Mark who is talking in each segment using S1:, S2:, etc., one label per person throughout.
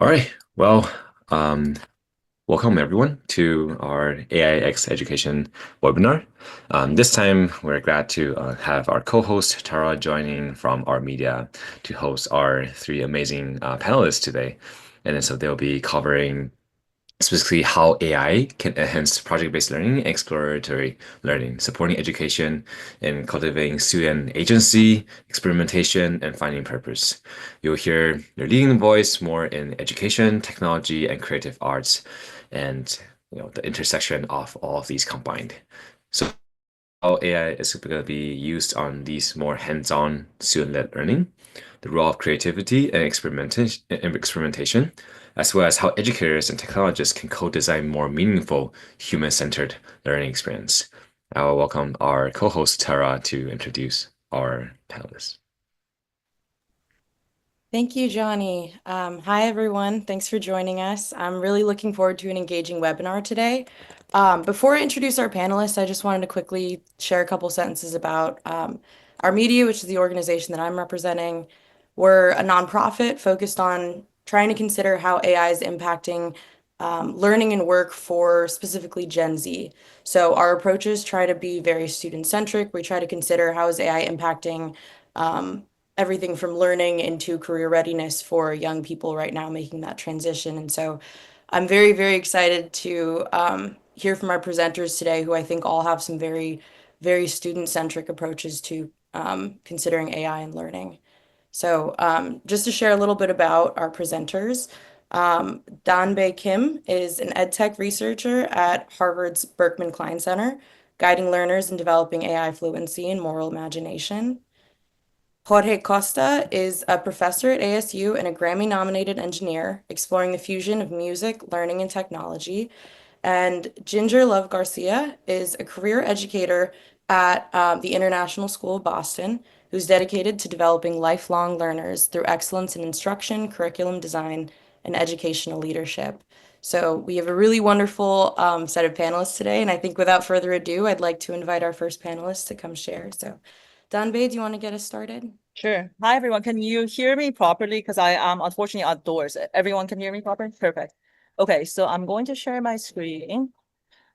S1: All right. Well, um, welcome everyone to our AIX education webinar. This time, we're glad to have our co-host Tara joining from Ourmedia to host our three amazing panelists today. And then so they'll be covering specifically how AI can enhance project-based learning and exploratory learning, supporting education and cultivating student agency, experimentation, and finding purpose. You'll hear their leading voice more in education, technology, and creative arts, and the intersection of all of these combined. So how AI is going to be used on these more hands-on student-led learning, the role of creativity and experimentation, as well as how educators and technologists can co-design more meaningful, human-centered learning experience. I will welcome our co-host Tara to introduce our panelists.
S2: Thank you, Johnny. Hi, everyone. Thanks for joining us. I'm really looking forward to an engaging webinar today. Before I introduce our panelists, I just wanted to quickly share a couple sentences about Ourmedia, which is the organization that I'm representing. We're a nonprofit focused on trying to consider how AI is impacting learning and work for specifically Gen Z. So our approaches try to be very student-centric. We try to consider how is AI impacting everything from learning into career readiness for young people right now making that transition. And so I'm very, very excited to hear from our presenters today, who I think all have some very, very student-centric approaches to considering AI and learning. So just to share a little bit about our presenters, Danbae Kim is an ed tech researcher at Harvard's Berkman Klein Center, guiding learners in developing AI fluency and moral imagination. Jorge Costa is a professor at ASU and a Grammy-nominated engineer exploring the fusion of music, learning, and technology. And Ginger Love Garcia is a career educator at the International School of Boston, who's dedicated to developing lifelong learners through excellence in instruction, curriculum design, and educational leadership. So we have a really wonderful set of panelists today, and I think without further ado, I'd like to invite our first panelist to come share. So, Danbae, do you want to get us started?
S3: Sure. Hi, everyone. Can you hear me properly? Because I am unfortunately outdoors. Everyone can hear me properly? Perfect. Okay, so I'm going to share my screen.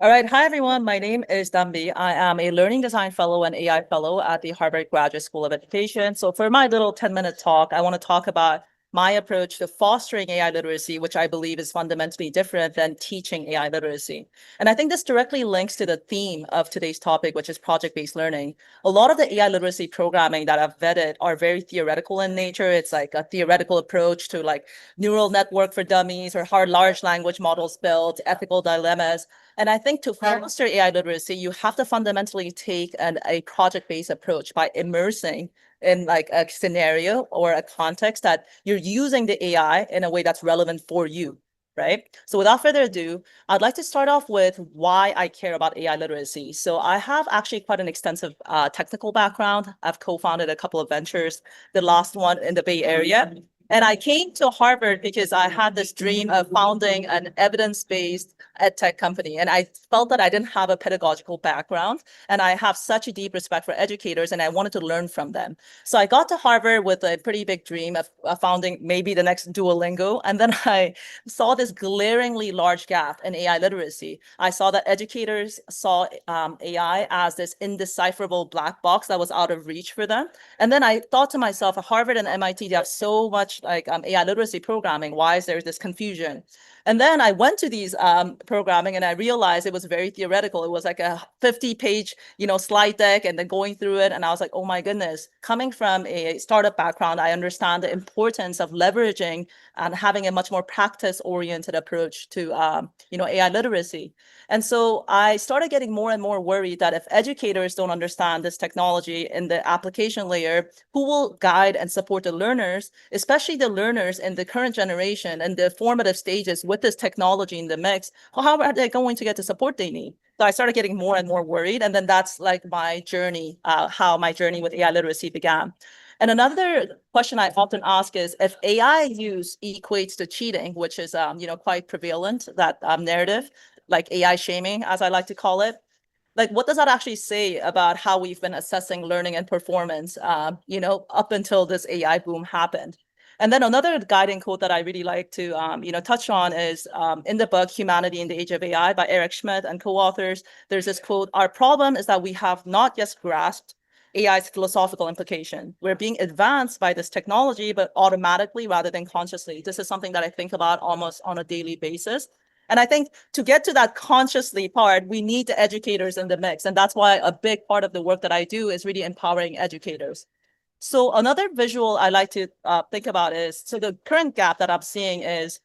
S3: All right. Hi, everyone. My name is Dambi. I am a learning design fellow and AI fellow at the Harvard Graduate School of Education. So for my little 10-minute talk, I want to talk about my approach to fostering AI literacy, which I believe is fundamentally different than teaching AI literacy. And I think this directly links to the theme of today's topic, which is project-based learning. A lot of the AI literacy programming that I've vetted are very theoretical in nature. It's like a theoretical approach to like neural network for dummies or how large language models built, ethical dilemmas. And I think to foster AI literacy, you have to fundamentally take a project-based approach by immersing in like a scenario or a context that you're using the AI in a way that's relevant for you, right? So without further ado, I'd like to start off with why I care about AI literacy. So I have actually quite an extensive technical background. I've co-founded a couple of ventures, the last one in the Bay Area. And I came to Harvard because I had this dream of founding an evidence-based ed tech company. And I felt that I didn't have a pedagogical background. And I have such a deep respect for educators, and I wanted to learn from them. So I got to Harvard with a pretty big dream of founding maybe the next Duolingo. And then I saw this glaringly large gap in AI literacy. I saw that educators saw AI as this indecipherable black box that was out of reach for them. And then I thought to myself, Harvard and MIT, they have so much like AI literacy programming. Why is there this confusion? And then I went to these programming and I realized it was very theoretical. It was like a 50-page, slide deck and then going through it. And I was like, oh my goodness, coming from a startup background, I understand the importance of leveraging and having a much more practice-oriented approach to, AI literacy. And so I started getting more and more worried that if educators don't understand this technology in the application layer, who will guide and support the learners, especially the learners in the current generation and the formative stages with this technology in the mix? How are they going to get the support they need? So I started getting more and more worried. And then that's like my journey, how my journey with AI literacy began. And another question I often ask is if AI use equates to cheating, which is quite prevalent, that narrative, like AI shaming, as I like to call it. Like, what does that actually say about how we've been assessing learning and performance, up until this AI boom happened? And then another guiding quote that I really like to touch on is in the book Humanity in the Age of AI by Eric Schmidt and co-authors. There's this quote: "Our problem is that we have not yet grasped AI's philosophical implication. We're being advanced by this technology, but automatically rather than consciously." This is something that I think about almost on a daily basis. And I think to get to that consciously part, we need the educators in the mix. And that's why a big part of the work that I do is really empowering educators. So another visual I like to think about is, so the current gap that I'm seeing is,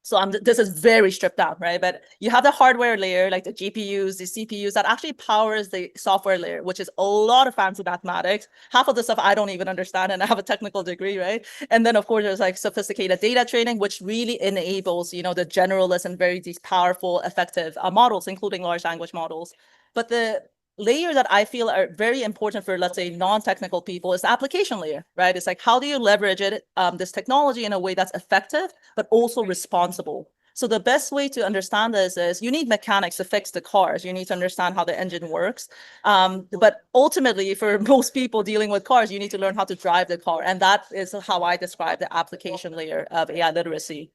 S3: so this is very stripped down, right? But you have the hardware layer, like the GPUs, the CPUs, that actually powers the software layer, which is a lot of fancy mathematics. Half of the stuff I don't even understand, and I have a technical degree, right? And then of course there's like sophisticated data training, which really enables, the generalist and very these powerful, effective models, including large language models. But the layer that I feel are very important for, let's say, non-technical people is the application layer, right? It's like, how do you leverage it, this technology in a way that's effective, but also responsible? So the best way to understand this is you need mechanics to fix the cars. You need to understand how the engine works. But ultimately, for most people dealing with cars, you need to learn how to drive the car. And that is how I describe the application layer of AI literacy.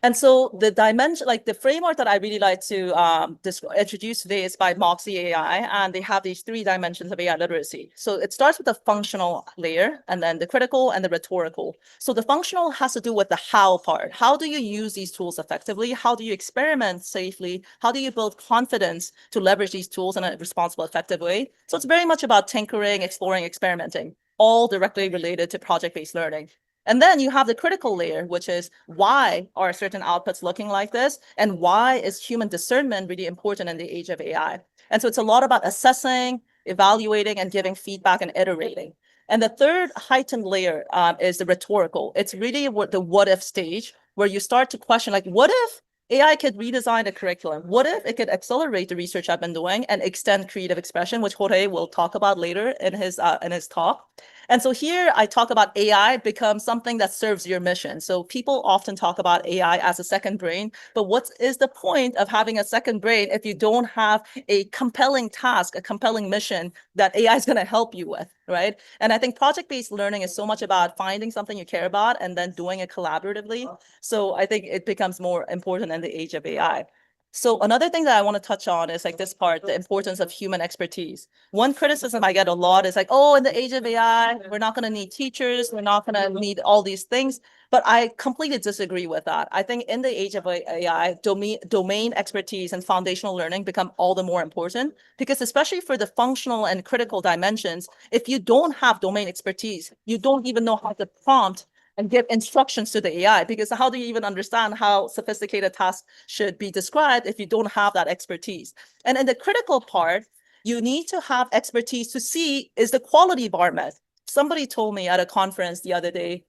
S3: And so the dimension, like the framework that I really like to introduce today is by Moxie AI, and they have these 3 dimensions of AI literacy. So it starts with the functional layer, and then the critical and the rhetorical. So the functional has to do with the how part. How do you use these tools effectively? How do you experiment safely? How do you build confidence to leverage these tools in a responsible, effective way? So it's very much about tinkering, exploring, experimenting, all directly related to project-based learning. And then you have the critical layer, which is, why are certain outputs looking like this? And why is human discernment really important in the age of AI? And so it's a lot about assessing, evaluating, and giving feedback and iterating. And the third heightened layer is the rhetorical. It's really the what if stage, where you start to question, like, what if AI could redesign the curriculum? What if it could accelerate the research I've been doing and extend creative expression, which Jorge will talk about later in his talk? And so here I talk about AI becomes something that serves your mission. So people often talk about AI as a second brain, but what is the point of having a second brain if you don't have a compelling task, a compelling mission that AI is going to help you with, right? And I think project-based learning is so much about finding something you care about and then doing it collaboratively. So I think it becomes more important in the age of AI. So another thing that I want to touch on is like this part, the importance of human expertise. One criticism I get a lot is like, oh, in the age of AI, we're not going to need teachers. We're not going to need all these things. But I completely disagree with that. I think in the age of AI, domain expertise and foundational learning become all the more important, because especially for the functional and critical dimensions, if you don't have domain expertise, you don't even know how to prompt and give instructions to the AI, because how do you even understand how sophisticated tasks should be described if you don't have that expertise? And in the critical part, you need to have expertise to see, is the quality bar met? Somebody told me at a conference the other day,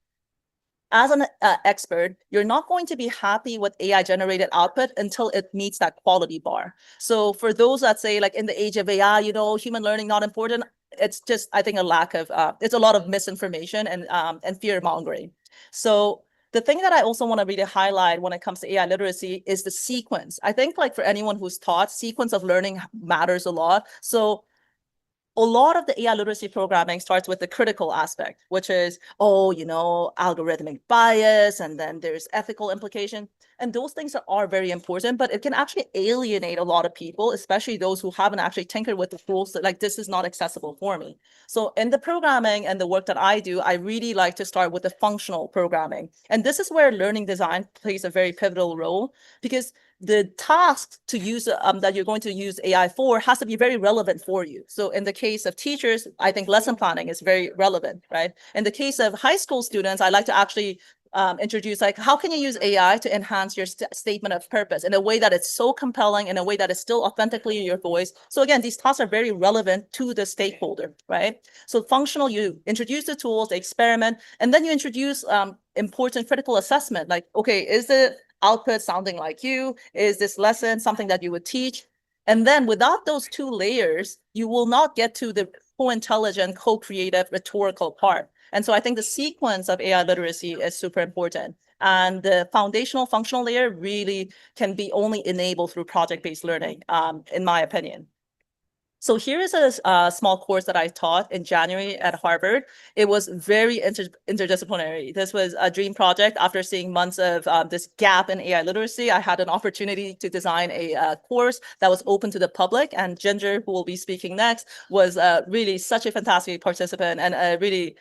S3: as an expert, you're not going to be happy with AI generated output until it meets that quality bar. So for those that say, like, in the age of AI, human learning not important, it's just, I think, a lack of, it's a lot of misinformation and fear mongering. So the thing that I also want to really highlight when it comes to AI literacy is the sequence. I think, like, for anyone who's taught, sequence of learning matters a lot. So a lot of the AI literacy programming starts with the critical aspect, which is, algorithmic bias, and then there's ethical implication. And those things are very important, but it can actually alienate a lot of people, especially those who haven't actually tinkered with the tools that, like, this is not accessible for me. So in the programming and the work that I do, I really like to start with the functional programming. And this is where learning design plays a very pivotal role, because the task to use that you're going to use AI for has to be very relevant for you. So in the case of teachers, I think lesson planning is very relevant, right? In the case of high school students, I like to actually introduce, like, how can you use AI to enhance your statement of purpose in a way that it's so compelling, in a way that is still authentically your voice. So again, these tasks are very relevant to the stakeholder, right? So functional, you introduce the tools, the experiment, and then you introduce important critical assessment. Like, okay, is the output sounding like you? Is this lesson something that you would teach? And then without those 2 layers, you will not get to the co-intelligent, co-creative, rhetorical part. And so I think the sequence of AI literacy is super important. And the foundational functional layer really can be only enabled through project-based learning, in my opinion. So here is a small course that I taught in January at Harvard. It was very interdisciplinary. This was a dream project. After seeing months of this gap in AI literacy, I had an opportunity to design a course that was open to the public. And Ginger, who will be speaking next, was really such a fantastic participant and really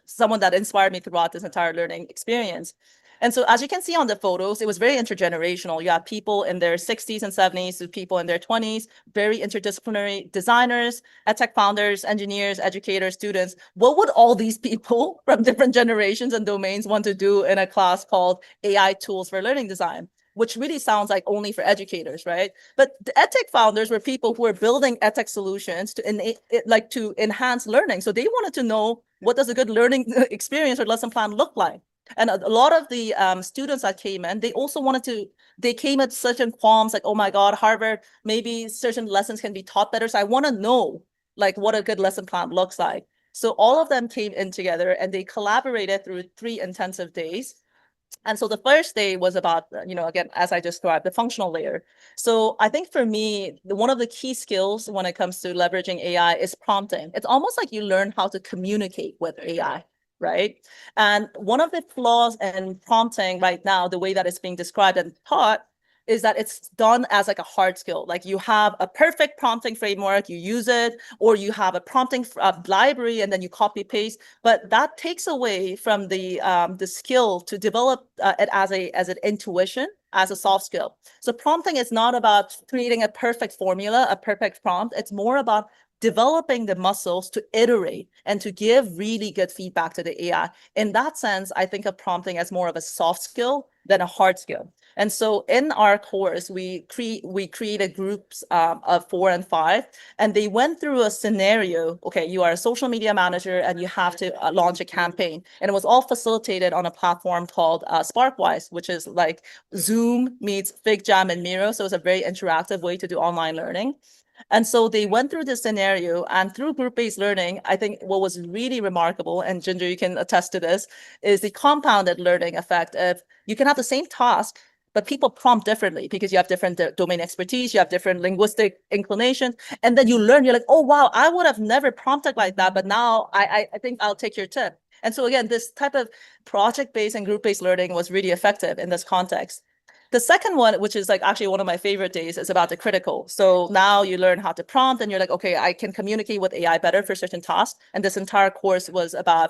S3: someone that inspired me throughout this entire learning experience. And so as you can see on the photos, it was very intergenerational. You have people in their 60s and 70s to people in their 20s, very interdisciplinary designers, edtech founders, engineers, educators, students. What would all these people from different generations and domains want to do in a class called AI Tools for Learning Design? Which really sounds like only for educators, right? But the edtech founders were people who were building edtech solutions to enhance learning. So they wanted to know, what does a good learning experience or lesson plan look like? And a lot of the students that came in, they came at certain qualms like, oh my God, Harvard, maybe certain lessons can be taught better. So I want to know like what a good lesson plan looks like. So all of them came in together and they collaborated through 3 intensive days. And so the first day was about, again, as I described, the functional layer. So I think for me, one of the key skills when it comes to leveraging AI is prompting. It's almost like you learn how to communicate with AI, right? And one of the flaws in prompting right now, the way that it's being described and taught, is that it's done as like a hard skill. Like you have a perfect prompting framework, you use it, or you have a prompting library and then you copy paste. But that takes away from the skill to develop it as an intuition, as a soft skill. So prompting is not about creating a perfect formula, a perfect prompt. It's more about developing the muscles to iterate and to give really good feedback to the AI. In that sense, I think of prompting as more of a soft skill than a hard skill. And so in our course, we created groups of 4 and 5, and they went through a scenario. Okay, you are a social media manager and you have to launch a campaign. And it was all facilitated on a platform called Sparkwise, which is like Zoom meets FigJam and Miro. So it's a very interactive way to do online learning. And so they went through this scenario, and through group-based learning, I think what was really remarkable, and Ginger, you can attest to this, is the compounded learning effect of you can have the same task, but people prompt differently because you have different domain expertise, you have different linguistic inclinations, and then you learn, you're like, oh, wow, I would have never prompted like that, but now I think I'll take your tip. And so again, this type of project-based and group-based learning was really effective in this context. The second one, which is like actually one of my favorite days, is about the critical. So now you learn how to prompt and you're like, okay, I can communicate with AI better for certain tasks. And this entire course was about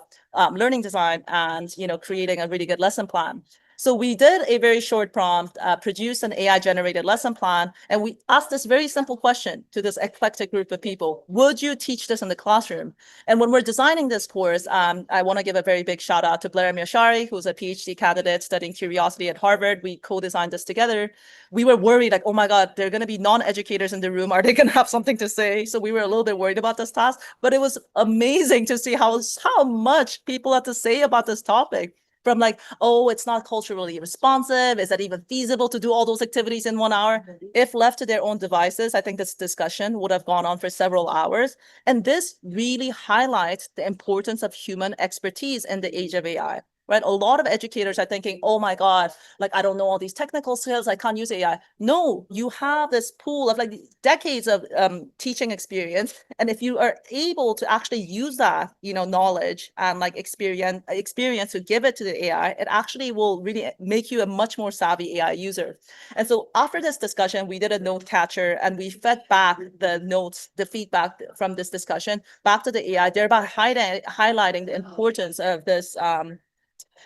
S3: learning design and, creating a really good lesson plan. So we did a very short prompt, produced an AI-generated lesson plan, and we asked this very simple question to this eclectic group of people. Would you teach this in the classroom? And when we're designing this course, I want to give a very big shout out to Blair Miyashari, who's a PhD candidate studying curiosity at Harvard. We co-designed this together. We were worried, like, oh my God, there are going to be non-educators in the room. Are they going to have something to say? So we were a little bit worried about this task, but it was amazing to see how much people had to say about this topic. From like, oh, it's not culturally responsive. Is that even feasible to do all those activities in 1 hour? If left to their own devices, I think this discussion would have gone on for several hours. And this really highlights the importance of human expertise in the age of AI. Right? A lot of educators are thinking, oh my God, like I don't know all these technical skills, I can't use AI. No, you have this pool of like decades of teaching experience. And if you are able to actually use that, knowledge and like experience to give it to the AI, it actually will really make you a much more savvy AI user. And so after this discussion, we did a note catcher and we fed back the notes, the feedback from this discussion back to the AI, thereby highlighting the importance of this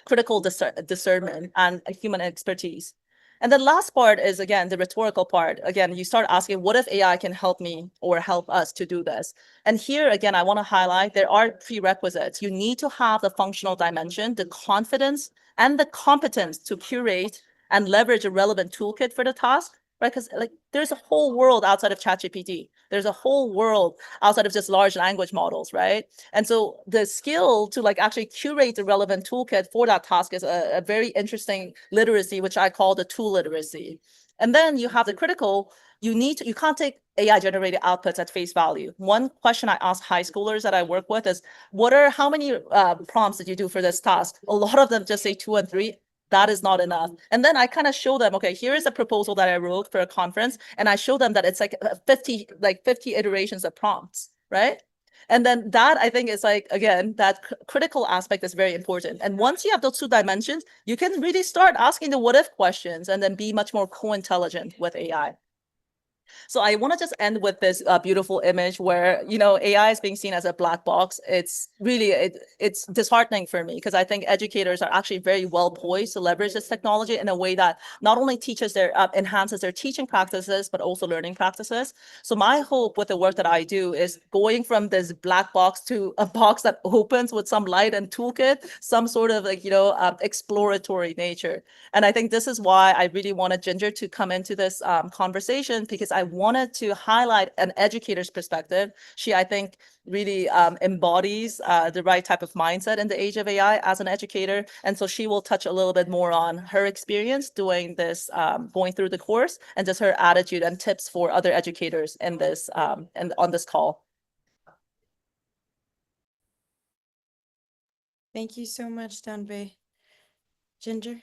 S3: critical discernment and human expertise. And the last part is, again, the rhetorical part. Again, you start asking, what if AI can help me or help us to do this? And here, again, I want to highlight there are prerequisites. You need to have the functional dimension, the confidence, and the competence to curate and leverage a relevant toolkit for the task, right? Because like there's a whole world outside of ChatGPT. There's a whole world outside of just large language models, right? And so the skill to like actually curate the relevant toolkit for that task is a very interesting literacy, which I call the tool literacy. And then you have the critical, you can't take AI generated outputs at face value. One question I ask high schoolers that I work with is, how many prompts did you do for this task? A lot of them just say 2 and 3. that is not enough. And then I kind of show them, okay, here is a proposal that I wrote for a conference, and I show them that it's like 50 iterations of prompts, right? And then that, I think, is like, again, that critical aspect is very important. And once you have those two dimensions, you can really start asking the what if questions and then be much more co-intelligent with AI. So I want to just end with this beautiful image where, AI is being seen as a black box. It's really, it's disheartening for me because I think educators are actually very well poised to leverage this technology in a way that not only enhances their teaching practices, but also learning practices. So my hope with the work that I do is going from this black box to a box that opens with some light and toolkit, some sort of exploratory nature. And I think this is why I really wanted Ginger to come into this conversation, because I wanted to highlight an educator's perspective. She, I think, really embodies the right type of mindset in the age of AI as an educator. And so she will touch a little bit more on her experience doing this, going through the course, and just her attitude and tips for other educators in this and on this call.
S2: Thank you so much, Danbe. Ginger?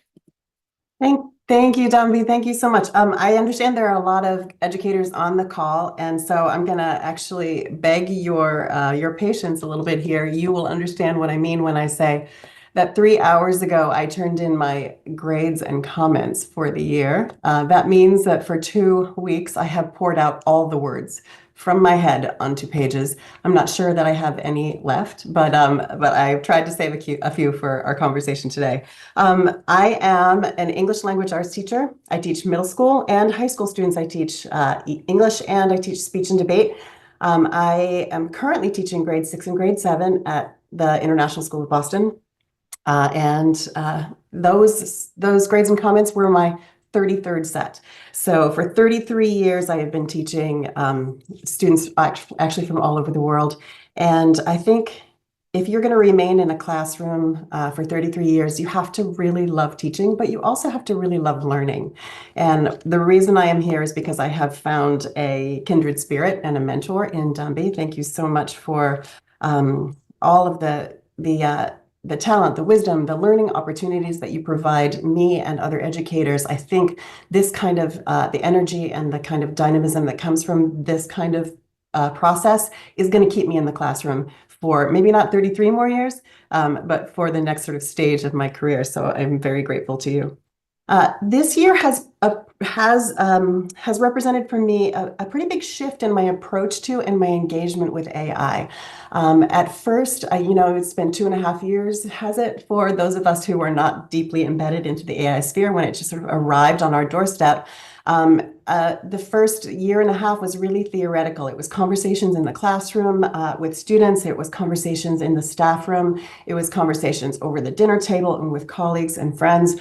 S4: Thank you, Dambi. Thank you so much. I understand there are a lot of educators on the call, and so I'm going to actually beg your patience a little bit here. You will understand what I mean when I say that 3 hours ago, I turned in my grades and comments for the year. That means that for 2 weeks, I have poured out all the words from my head onto pages. I'm not sure that I have any left, but I've tried to save a few for our conversation today. I am an English language arts teacher. I teach middle school and high school students. I teach English and I teach speech and debate. I am currently teaching grade 6 and grade 7 at the International School of Boston. Those grades and comments were my 33rd set. So for 33 years, I have been teaching students actually from all over the world. And I think if you're going to remain in a classroom for 33 years, you have to really love teaching, but you also have to really love learning. And the reason I am here is because I have found a kindred spirit and a mentor in Dambi. Thank you so much for all of the talent, the wisdom, the learning opportunities that you provide me and other educators. I think this kind of the energy and the kind of dynamism that comes from this kind of process is going to keep me in the classroom for maybe not 33 more years, but for the next sort of stage of my career. So I'm very grateful to you. This year has represented for me a pretty big shift in my approach to and my engagement with AI. At first, it's been 2.5 years, has it, for those of us who were not deeply embedded into the AI sphere when it just sort of arrived on our doorstep. The first 1.5 years was really theoretical. It was conversations in the classroom with students. It was conversations in the staff room. It was conversations over the dinner table and with colleagues and friends.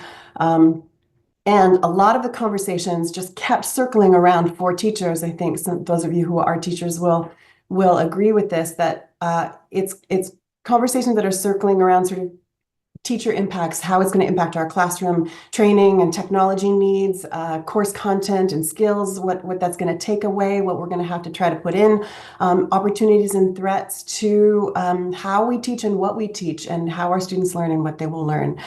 S4: And a lot of the conversations just kept circling around for teachers. I think those of you who are teachers will agree with this, that it's conversations that are circling around sort of teacher impacts, how it's going to impact our classroom training and technology needs, course content and skills, what that's going to take away, what we're going to have to try to put in, opportunities and threats to how we teach and what we teach and how our students learn and what they will learn.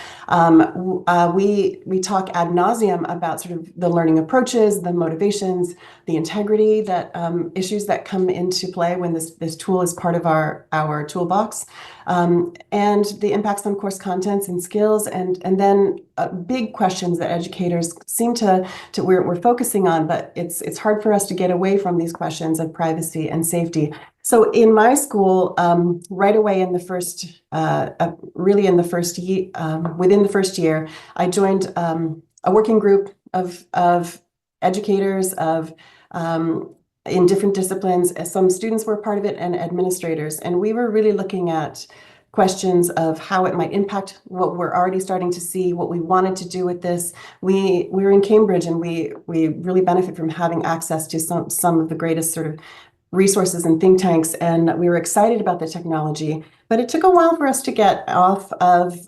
S4: We talk ad nauseum about sort of the learning approaches, the motivations, the integrity that issues that come into play when this tool is part of our toolbox. And the impacts on course contents and skills, and then big questions that educators seem to we're focusing on, but it's hard for us to get away from these questions of privacy and safety. So in my school, right away in the first, really in the first year, within the first year, I joined a working group of educators in different disciplines. Some students were part of it and administrators. And we were really looking at questions of how it might impact what we're already starting to see, what we wanted to do with this. We're in Cambridge, and we really benefit from having access to some of the greatest sort of resources and think tanks. And we were excited about the technology, but it took a while for us to get off of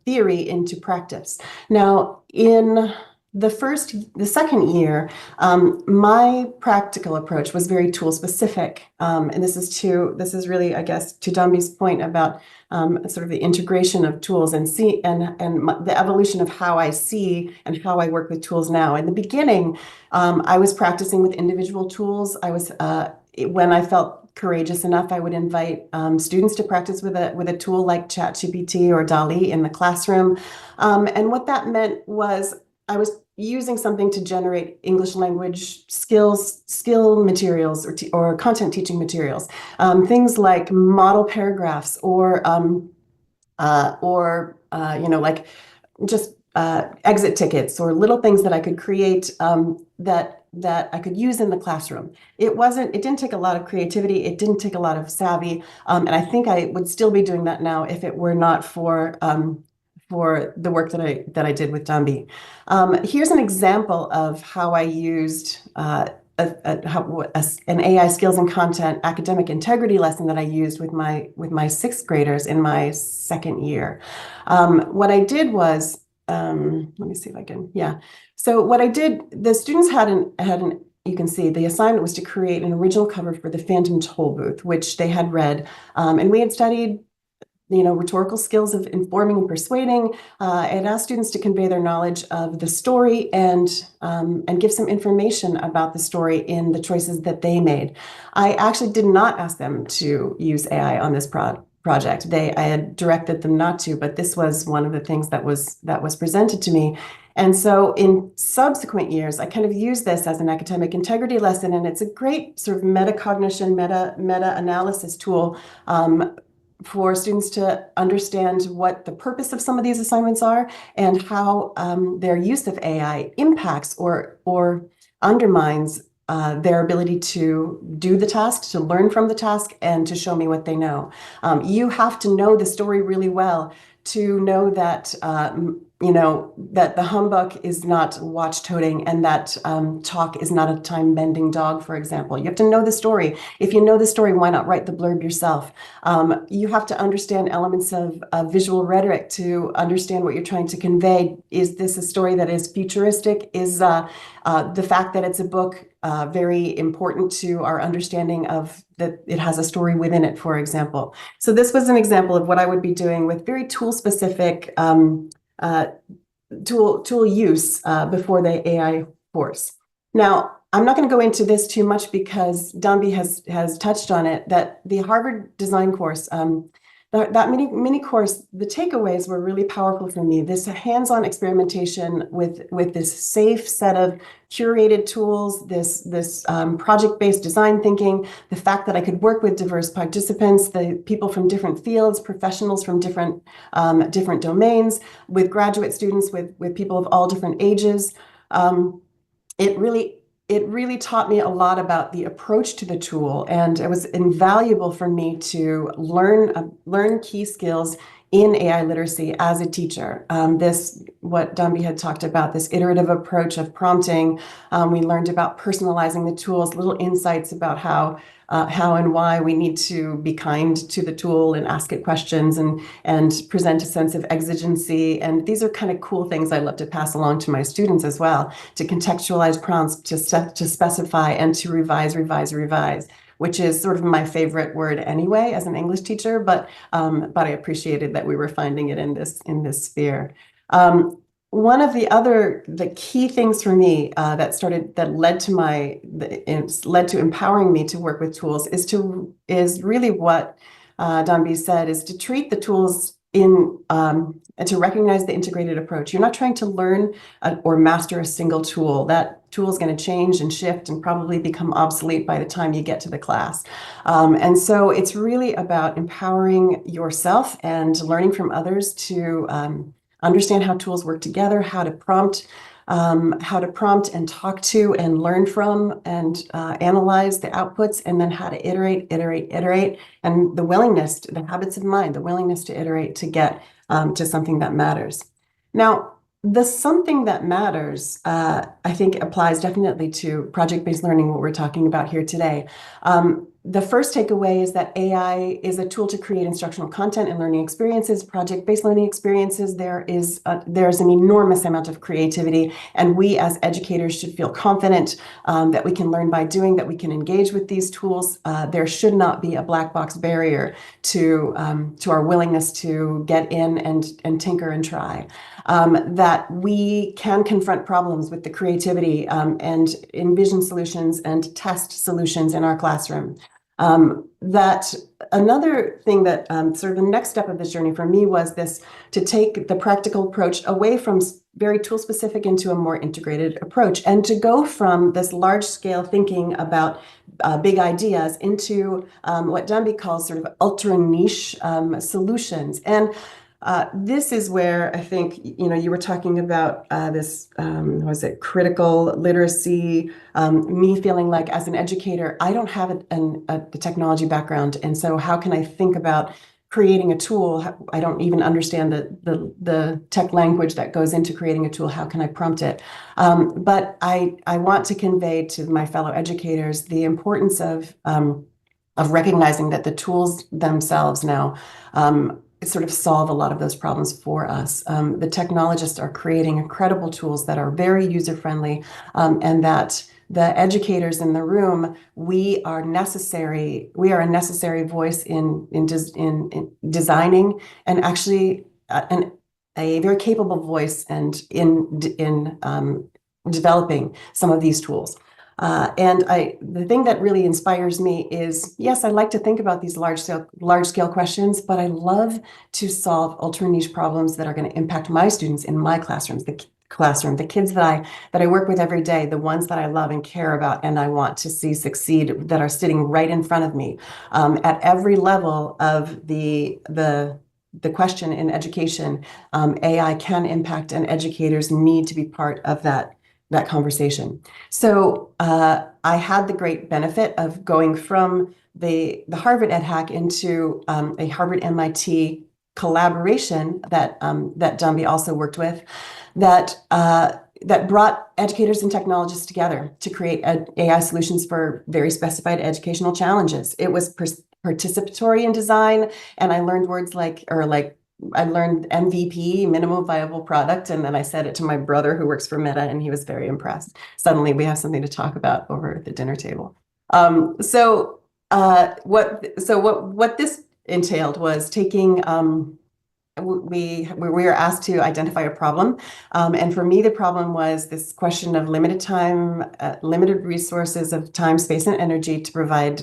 S4: theory into practice. Now, in the second year, my practical approach was very tool specific. And this is really, I guess, to Dambi's point about sort of the integration of tools and the evolution of how I see and how I work with tools now. In the beginning, I was practicing with individual tools. When I felt courageous enough, I would invite students to practice with a tool like ChatGPT or DALL-E in the classroom. And what that meant was I was using something to generate English language skill materials or content teaching materials, things like model paragraphs or like just exit tickets or little things that I could create that I could use in the classroom. It didn't take a lot of creativity. It didn't take a lot of savvy. And I think I would still be doing that now if it were not for the work that I did with Dambi. Here's an example of how I used an AI skills and content academic integrity lesson that I used with my sixth graders in my second year. What I did was, let me see if I can, yeah. So what I did, the students had you can see the assignment was to create an original cover for the Phantom Toll Booth, which they had read, and we had studied rhetorical skills of informing and persuading, and asked students to convey their knowledge of the story and give some information about the story in the choices that they made. I actually did not ask them to use AI on this project. I had directed them not to, but this was one of the things that was presented to me. And so in subsequent years, I kind of use this as an academic integrity lesson, and it's a great sort of metacognition, meta-analysis tool for students to understand what the purpose of some of these assignments are and how their use of AI impacts or undermines their ability to do the task, to learn from the task, and to show me what they know. You have to know the story really well to know that that the humbug is not watch-toting and that talk is not a time-bending dog, for example. You have to know the story. If you know the story, why not write the blurb yourself? You have to understand elements of visual rhetoric to understand what you're trying to convey. Is this a story that is futuristic? Is the fact that it's a book very important to our understanding of that it has a story within it, for example. So this was an example of what I would be doing with very tool-specific tool use before the AI course. Now, I'm not going to go into this too much because Dambi has touched on it, that the Harvard design course, that mini course, the takeaways were really powerful for me. This hands-on experimentation with this safe set of curated tools, this project-based design thinking, the fact that I could work with diverse participants, the people from different fields, professionals from different domains, with graduate students, with people of all different ages. It really taught me a lot about the approach to the tool, and it was invaluable for me to learn key skills in AI literacy as a teacher. What Dambi had talked about, this iterative approach of prompting. We learned about personalizing the tools, little insights about how and why we need to be kind to the tool and ask it questions and present a sense of exigency. And these are kind of cool things I love to pass along to my students as well, to contextualize prompts, to specify and to revise, which is sort of my favorite word anyway as an English teacher, but I appreciated that we were finding it in this sphere. One of the key things for me that led to empowering me to work with tools is really what Dambi said, is to treat the tools and to recognize the integrated approach. You're not trying to learn or master a single tool. That tool is going to change and shift and probably become obsolete by the time you get to the class. And so it's really about empowering yourself and learning from others to understand how tools work together, how to prompt and talk to and learn from and analyze the outputs, and then how to iterate, and the habits of mind, the willingness to iterate to get to something that matters. Now, the something that matters, I think, applies definitely to project-based learning, what we're talking about here today. The first takeaway is that AI is a tool to create instructional content and learning experiences, project-based learning experiences. There's an enormous amount of creativity, and we as educators should feel confident that we can learn by doing, that we can engage with these tools. There should not be a black box barrier to our willingness to get in and tinker and try. That we can confront problems with the creativity and envision solutions and test solutions in our classroom. That another thing that sort of the next step of this journey for me was this, to take the practical approach away from very tool specific into a more integrated approach, and to go from this large scale thinking about big ideas into what Dambi calls sort of ultra niche solutions. And this is where I think, you were talking about this, was it critical literacy, me feeling like as an educator, I don't have a technology background. And so how can I think about creating a tool? I don't even understand the tech language that goes into creating a tool. How can I prompt it? But I want to convey to my fellow educators the importance of recognizing that the tools themselves now sort of solve a lot of those problems for us. The technologists are creating incredible tools that are very user-friendly, and that the educators in the room, we are a necessary voice in designing, and actually a very capable voice and in developing some of these tools. And the thing that really inspires me is, yes, I like to think about these large scale questions, but I love to solve ultra niche problems that are going to impact my students in my classrooms, the kids that I work with every day, the ones that I love and care about and I want to see succeed, that are sitting right in front of me. At every level of the question in education, AI can impact, and educators need to be part of that conversation. So I had the great benefit of going from the Harvard Ed Hack into a Harvard MIT collaboration that Dambi also worked with, that brought educators and technologists together to create AI solutions for very specified educational challenges. It was participatory in design, and I learned words I learned MVP, minimum viable product, and then I said it to my brother who works for Meta, and he was very impressed. Suddenly we have something to talk about over at the dinner table. So what this entailed was taking, we were asked to identify a problem, and for me the problem was this question of limited time, limited resources of time, space, and energy to provide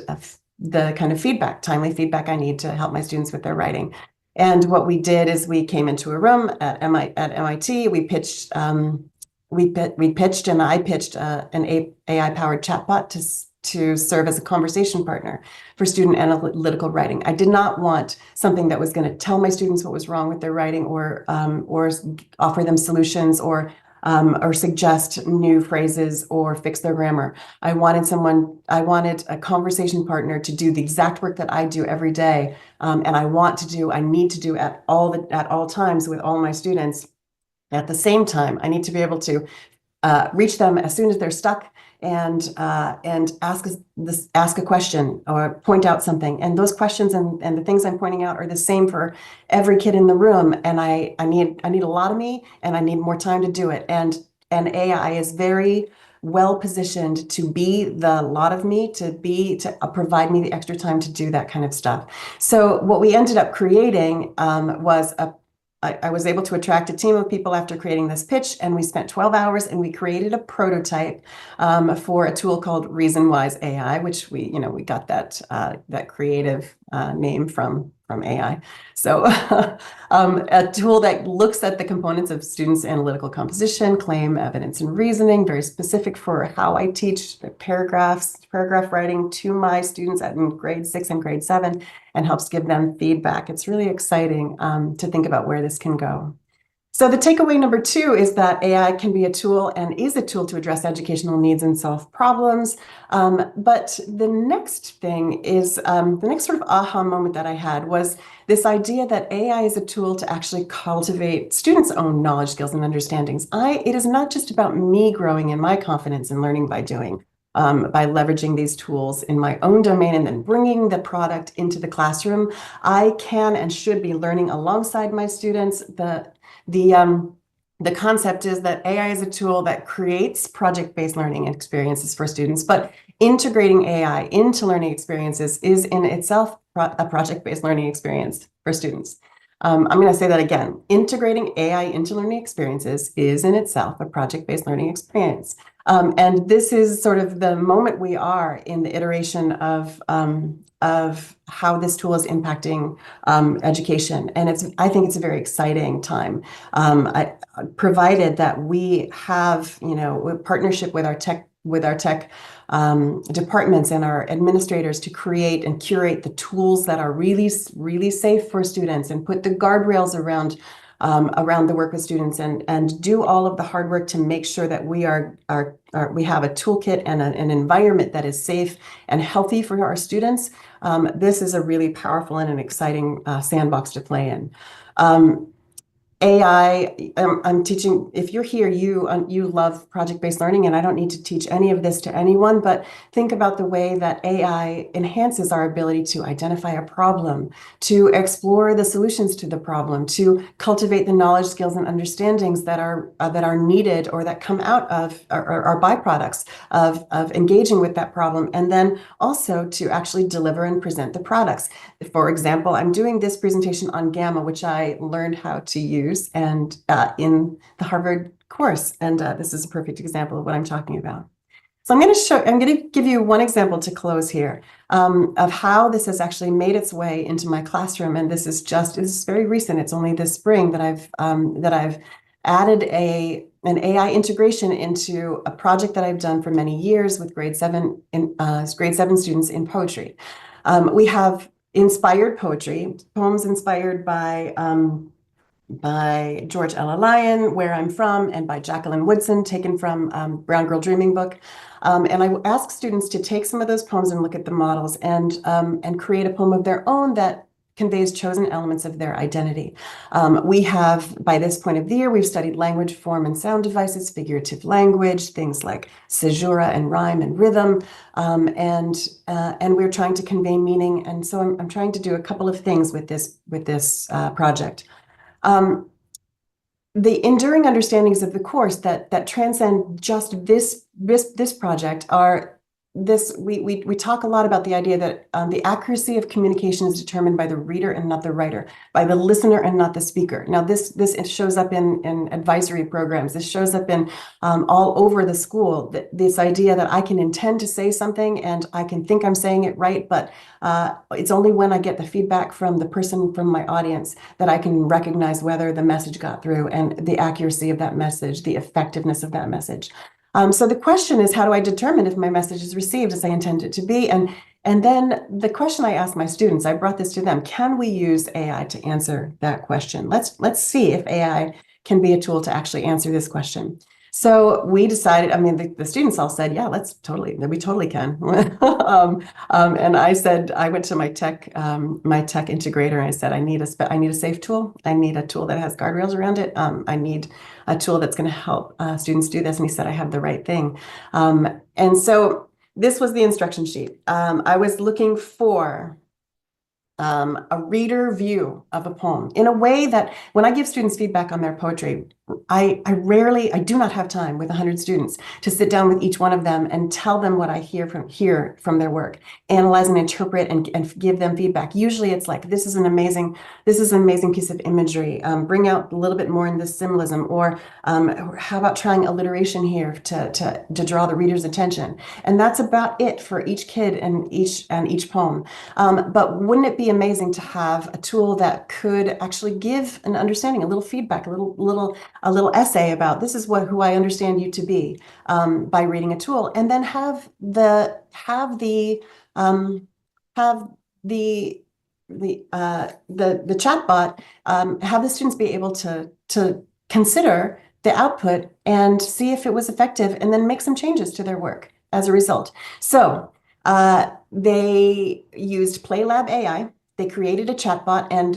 S4: the kind of timely feedback I need to help my students with their writing. And what we did is we came into a room at MIT. We pitched, and I pitched an AI-powered chatbot to serve as a conversation partner for student analytical writing. I did not want something that was going to tell my students what was wrong with their writing, or offer them solutions, or suggest new phrases or fix their grammar. I wanted a conversation partner to do the exact work that I do every day, and I need to do at all times with all my students. At the same time, I need to be able to reach them as soon as they're stuck, and ask a question or point out something. And those questions and the things I'm pointing out are the same for every kid in the room. And I need a lot of me, and I need more time to do it. And AI is very well positioned to be the lot of me, to provide me the extra time to do that kind of stuff. So what we ended up creating was I was able to attract a team of people after creating this pitch, and we spent 12 hours and we created a prototype for a tool called ReasonWise AI, which we got that creative name from AI. So a tool that looks at the components of students' analytical composition, claim, evidence, and reasoning, very specific for how I teach paragraph writing to my students in grade 6 and grade 7, and helps give them feedback. It's really exciting to think about where this can go. So the takeaway number 2 is that AI can be a tool, and is a tool to address educational needs and solve problems. But the next thing is, the next sort of aha moment that I had was this idea that AI is a tool to actually cultivate students' own knowledge, skills, and understandings. It is not just about me growing in my confidence and learning by doing. by leveraging these tools in my own domain and then bringing the product into the classroom, I can and should be learning alongside my students. The concept is that AI is a tool that creates project-based learning experiences for students, but integrating AI into learning experiences is in itself a project-based learning experience for students. I'm going to say that again. Integrating AI into learning experiences is in itself a project-based learning experience. And this is sort of the moment we are in the iteration of how this tool is impacting education. And I think it's a very exciting time. Provided that we have, a partnership with our tech departments and our administrators to create and curate the tools that are really, really safe for students and put the guardrails around the work with students and do all of the hard work to make sure that we we have a toolkit and an environment that is safe and healthy for our students. This is a really powerful and an exciting sandbox to play in. AI, I'm teaching, if you're here, you love project-based learning, and I don't need to teach any of this to anyone, but think about the way that AI enhances our ability to identify a problem, to explore the solutions to the problem, to cultivate the knowledge, skills, and understandings that are needed or that come out of or are byproducts of engaging with that problem, and then also to actually deliver and present the products. For example, I'm doing this presentation on Gamma, which I learned how to use and in the Harvard course. And this is a perfect example of what I'm talking about. So I'm going to give you one example to close here of how this has actually made its way into my classroom. And this is very recent. It's only this spring that I've added an AI integration into a project that I've done for many years with grade 7 students in poetry. We have inspired poetry, poems inspired by George Ella Lyon, Where I'm From, and by Jacqueline Woodson, taken from Brown Girl Dreaming book. And I ask students to take some of those poems and look at the models and create a poem of their own that conveys chosen elements of their identity. We have, by this point of the year, we've studied language, form, and sound devices, figurative language, things like caesura and rhyme and rhythm, and we're trying to convey meaning. And so I'm trying to do a couple of things with this project. The enduring understandings of the course that transcend just this project are we talk a lot about the idea that the accuracy of communication is determined by the reader and not the writer, by the listener and not the speaker. Now this shows up in advisory programs. This shows up in all over the school. This idea that I can intend to say something and I can think I'm saying it right, but it's only when I get the feedback from the person, from my audience, that I can recognize whether the message got through and the accuracy of that message, the effectiveness of that message. So the question is, how do I determine if my message is received as I intend it to be? And then the question I asked my students, I brought this to them: can we use AI to answer that question? Let's see if AI can be a tool to actually answer this question. So we decided, the students all said, yeah, we totally can. And I said, I went to my tech integrator and I said, I need a safe tool. I need a tool that has guardrails around it. I need a tool that's going to help students do this. And he said, I have the right thing. And so this was the instruction sheet. I was looking for a reader view of a poem in a way that when I give students feedback on their poetry, I do not have time with 100 students to sit down with each one of them and tell them what I hear from their work, analyze and interpret and give them feedback. Usually it's like, this is an amazing piece of imagery. Bring out a little bit more in this symbolism, or how about trying alliteration here to draw the reader's attention? And that's about it for each kid and each poem. But wouldn't it be amazing to have a tool that could actually give an understanding, a little feedback, a little essay about this is who I understand you to be, by reading a tool, and then have the chatbot have the students be able to consider the output and see if it was effective, and then make some changes to their work as a result. So they used PlayLab AI. They created a chatbot, and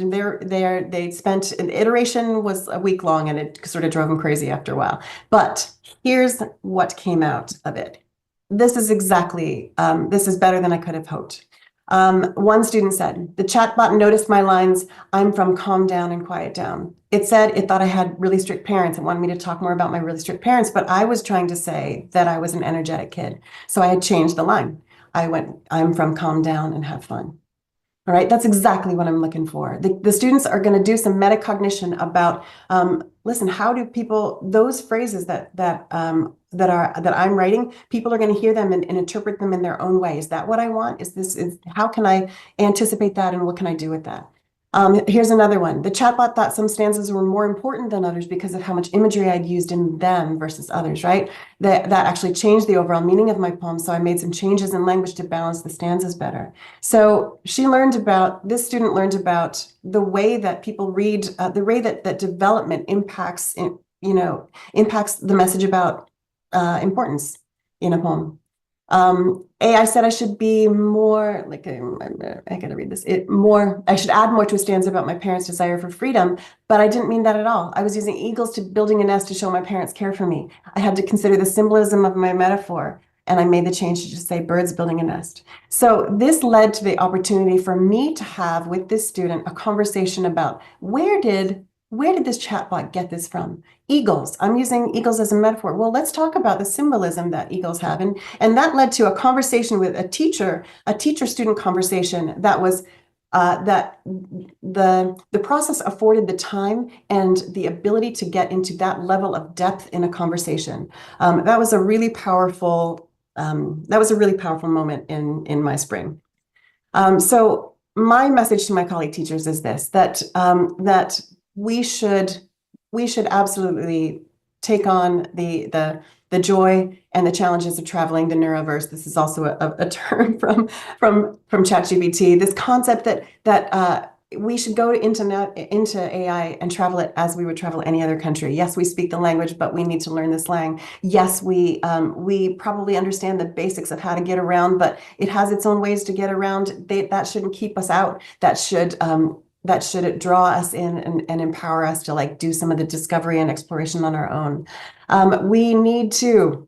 S4: they spent an iteration was a week long, and it sort of drove them crazy after a while. But here's what came out of it. this is exactly, this is better than I could have hoped. One student said, the chatbot noticed my lines, I'm from calm down and quiet down. It said it thought I had really strict parents and wanted me to talk more about my really strict parents, but I was trying to say that I was an energetic kid. So I had changed the line. I went, I'm from calm down and have fun. All right, that's exactly what I'm looking for. The students are going to do some metacognition about, listen, how do people, those phrases that I'm writing, people are going to hear them and interpret them in their own way. Is that what I want? How can I anticipate that and what can I do with that? Here's another one. The chatbot thought some stanzas were more important than others because of how much imagery I'd used in them versus others, right? That actually changed the overall meaning of my poem. So I made some changes in language to balance the stanzas better. So this student learned about the way that people read, the way that development impacts the message about importance in a poem. AI said I should be more like, I gotta read this. I should add more to a stanza about my parents' desire for freedom, but I didn't mean that at all. I was using eagles to building a nest to show my parents care for me. I had to consider the symbolism of my metaphor, and I made the change to just say birds building a nest. So this led to the opportunity for me to have with this student a conversation about where did this chatbot get this from? Eagles. I'm using eagles as a metaphor. Well, let's talk about the symbolism that eagles have. And that led to a conversation with a teacher-student conversation that was that the process afforded the time and the ability to get into that level of depth in a conversation. That was a really powerful moment in my spring. So my message to my colleague teachers is this, that we should absolutely take on the joy and the challenges of traveling the neuroverse. This is also a term from ChatGPT. This concept that we should go into AI and travel it as we would travel any other country. Yes, we speak the language, but we need to learn the slang. Yes, we probably understand the basics of how to get around, but it has its own ways to get around. That shouldn't keep us out. That should draw us in and empower us to like do some of the discovery and exploration on our own. We need to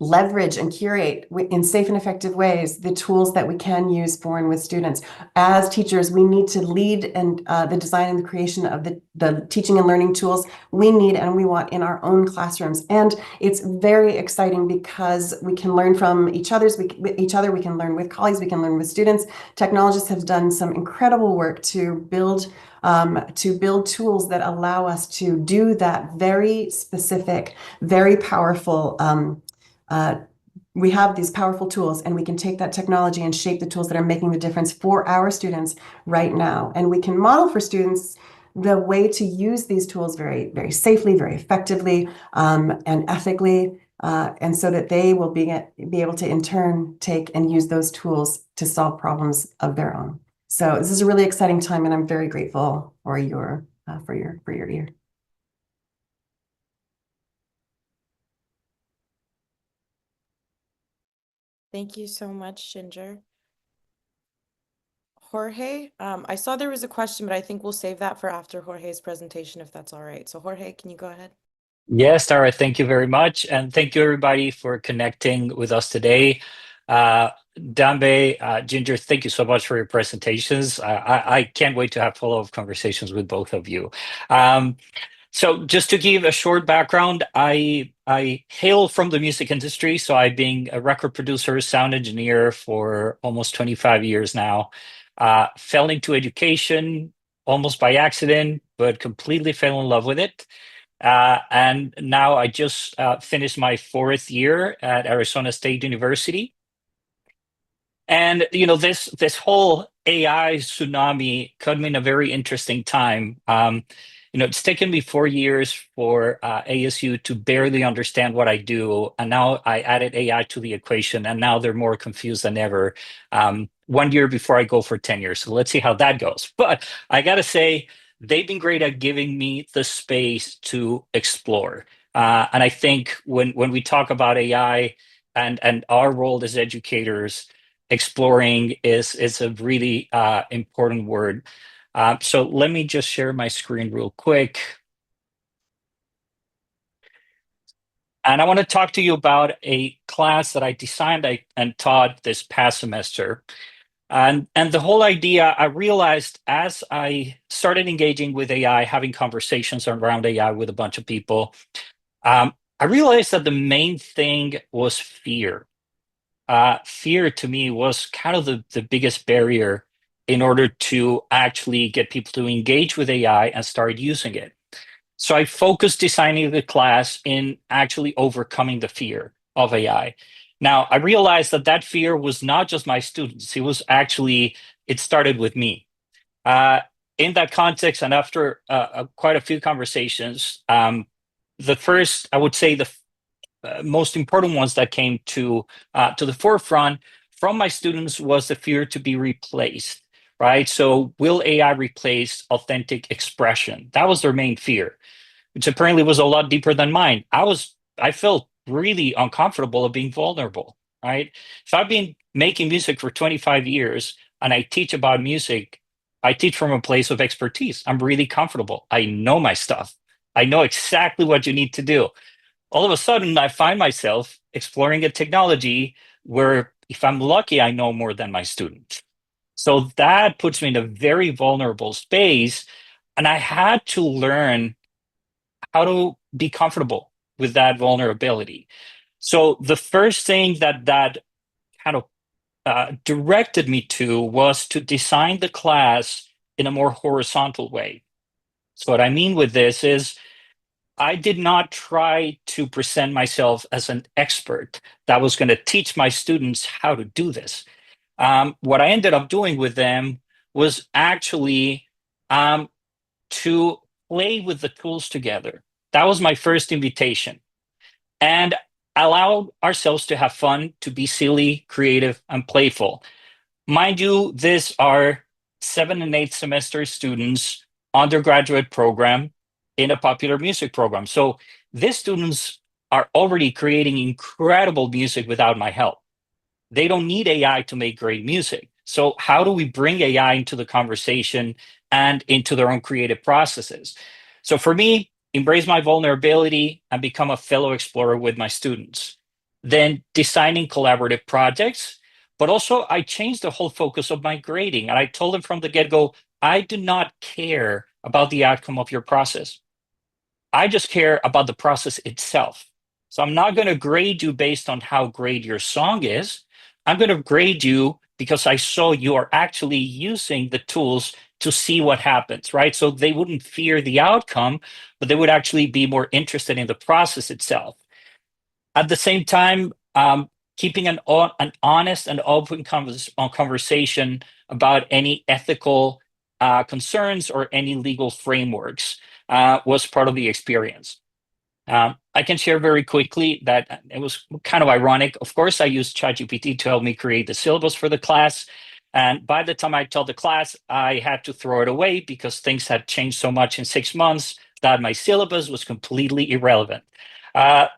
S4: leverage and curate in safe and effective ways the tools that we can use for and with students. As teachers, we need to lead and the design and the creation of the teaching and learning tools we need and we want in our own classrooms. And it's very exciting because we can learn from each other, we can learn with colleagues, we can learn with students. Technologists have done some incredible work to build tools that allow us to do that very specific, very powerful we have these powerful tools and we can take that technology and shape the tools that are making the difference for our students right now. And we can model for students the way to use these tools very, very safely, very effectively, and ethically, and so that they will be able to in turn take and use those tools to solve problems of their own. So this is a really exciting time, and I'm very grateful for your ear.
S2: Thank you so much, Ginger. Jorge, I saw there was a question, but I think we'll save that for after Jorge's presentation, if that's all right. So Jorge, can you go ahead?
S5: Yes, Tara, thank you very much. And thank you everybody for connecting with us today. Dambe, Ginger, thank you so much for your presentations. I can't wait to have follow-up conversations with both of you. So just to give a short background, I hail from the music industry. So I've been a record producer, sound engineer for almost 25 years now. Fell into education almost by accident, but completely fell in love with it. And now I just finished my 4th year at Arizona State University. And this whole AI tsunami caught me in a very interesting time. It's taken me 4 years for ASU to barely understand what I do, and now I added AI to the equation, and now they're more confused than ever. 1 year before I go for 10 years, so let's see how that goes. But I gotta say, they've been great at giving me the space to explore. And I think when we talk about AI and our role as educators, exploring is a really important word. So let me just share my screen real quick. And I want to talk to you about a class that I designed and taught this past semester. And the whole idea, I realized as I started engaging with AI, having conversations around AI with a bunch of people, I realized that the main thing was fear. Fear to me was kind of the biggest barrier in order to actually get people to engage with AI and start using it. So I focused designing the class in actually overcoming the fear of AI. Now, I realized that that fear was not just my students. It started with me. Uh, in that context, and after quite a few conversations, the first, I would say, the most important ones that came to the forefront from my students was the fear to be replaced, right? So will AI replace authentic expression? That was their main fear, which apparently was a lot deeper than mine. I felt really uncomfortable of being vulnerable, right? So I've been making music for 25 years and I teach about music. I teach from a place of expertise. I'm really comfortable. I know my stuff. I know exactly what you need to do. All of a sudden, I find myself exploring a technology where, if I'm lucky, I know more than my student. So that puts me in a very vulnerable space. And I had to learn how to be comfortable with that vulnerability. So the first thing that kind of directed me to was to design the class in a more horizontal way. So what I mean with this is I did not try to present myself as an expert that was going to teach my students how to do this. What I ended up doing with them was actually um, to play with the tools together. That was my first invitation. And allow ourselves to have fun, to be silly, creative, and playful. Mind you, these are 7th and 8th semester students, undergraduate program in a popular music program. So these students are already creating incredible music without my help. They don't need AI to make great music. So how do we bring AI into the conversation and into their own creative processes? So for me, embrace my vulnerability and become a fellow explorer with my students. Then designing collaborative projects, but also I changed the whole focus of my grading. And I told them from the get-go, I do not care about the outcome of your process. I just care about the process itself. So I'm not going to grade you based on how great your song is. I'm going to grade you because I saw you are actually using the tools to see what happens, right? So they wouldn't fear the outcome, but they would actually be more interested in the process itself. At the same time, keeping an honest and open conversation about any ethical concerns or any legal frameworks was part of the experience. I can share very quickly that it was kind of ironic. Of course, I used ChatGPT to help me create the syllabus for the class. And by the time I told the class, I had to throw it away because things had changed so much in 6 months that my syllabus was completely irrelevant.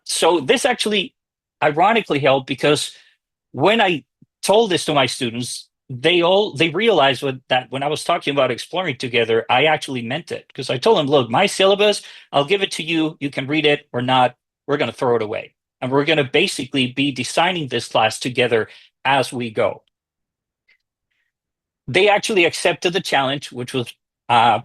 S5: So this actually ironically helped because when I told this to my students, they realized that when I was talking about exploring together, I actually meant it because I told them, look, my syllabus, I'll give it to you. You can read it or not. We're going to throw it away. And we're going to basically be designing this class together as we go. They actually accepted the challenge, which was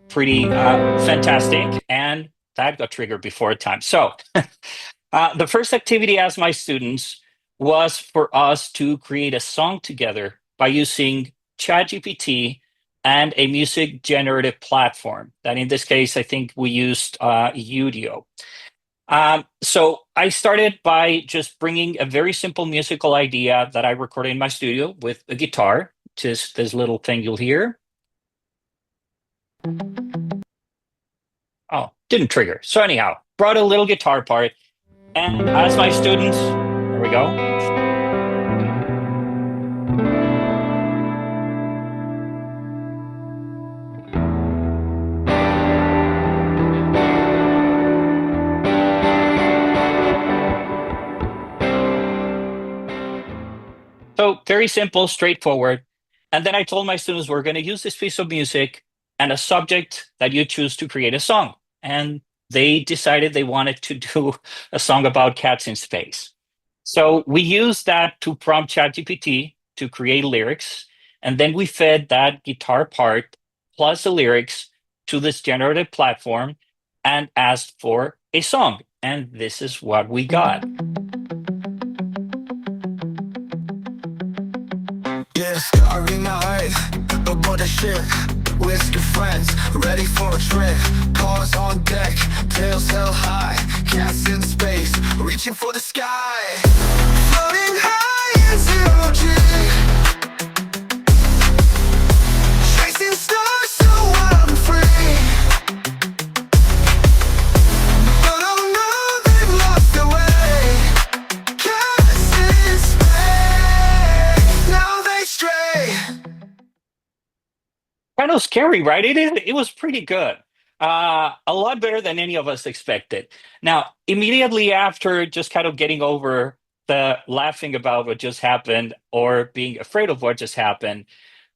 S5: pretty fantastic. And that got triggered before time. So the first activity as my students was for us to create a song together by using ChatGPT and a music generative platform. That in this case, I think we used Udio. So I started by just bringing a very simple musical idea that I recorded in my studio with a guitar, just this little thing you'll hear. Oh, didn't trigger. So anyhow, brought a little guitar part. And as my students, there we go. So very simple, straightforward. And then I told my students we're going to use this piece of music and a subject that you choose to create a song. And they decided they wanted to do a song about cats in space. So we used that to prompt ChatGPT to create lyrics, and then we fed that guitar part plus the lyrics to this generative platform and asked for a song. And this is what we got.
S6: Yeah, scarring night, aboard a ship with your friends, ready for a trip. Cars on deck, tails held high, cats in space, reaching for the sky. Floating high in zero G, chasing stars so wild and free. But oh no, they've lost their way. Cats in space, now they stray.
S5: Kind of scary, right? It was pretty good. A lot better than any of us expected. Now, immediately after just kind of getting over the laughing about what just happened or being afraid of what just happened,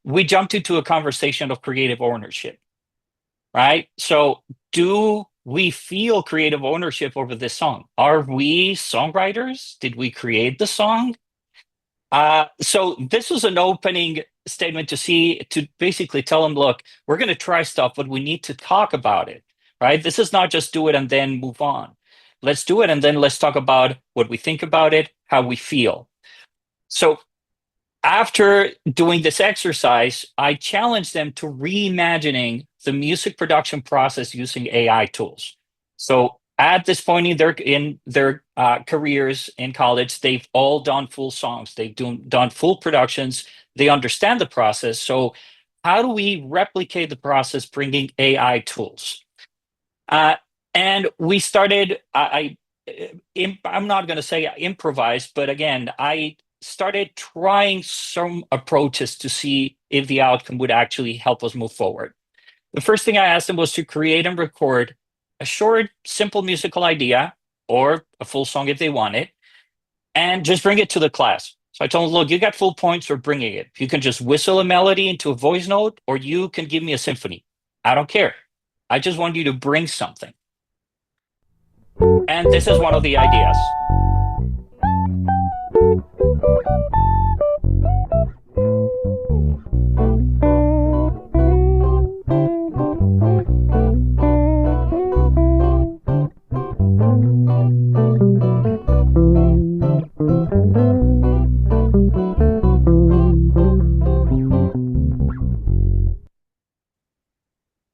S5: we jumped into a conversation of creative ownership, right? So, do we feel creative ownership over this song? Are we songwriters? Did we create the song? So this was an opening statement to basically tell them, look, we're going to try stuff, but we need to talk about it, right? This is not just do it and then move on. Let's do it and then let's talk about what we think about it, how we feel. So after doing this exercise, I challenged them to reimagining the music production process using AI tools. So at this point in their careers in college, they've all done full songs. They've done full productions. They understand the process. So how do we replicate the process bringing AI tools? And we started, I'm not going to say improvised, but again, I started trying some approaches to see if the outcome would actually help us move forward. The first thing I asked them was to create and record a short, simple musical idea or a full song if they want it, and just bring it to the class. So I told them, look, you got full points for bringing it. You can just whistle a melody into a voice note, or you can give me a symphony. I don't care. I just want you to bring something. And this is one of the ideas.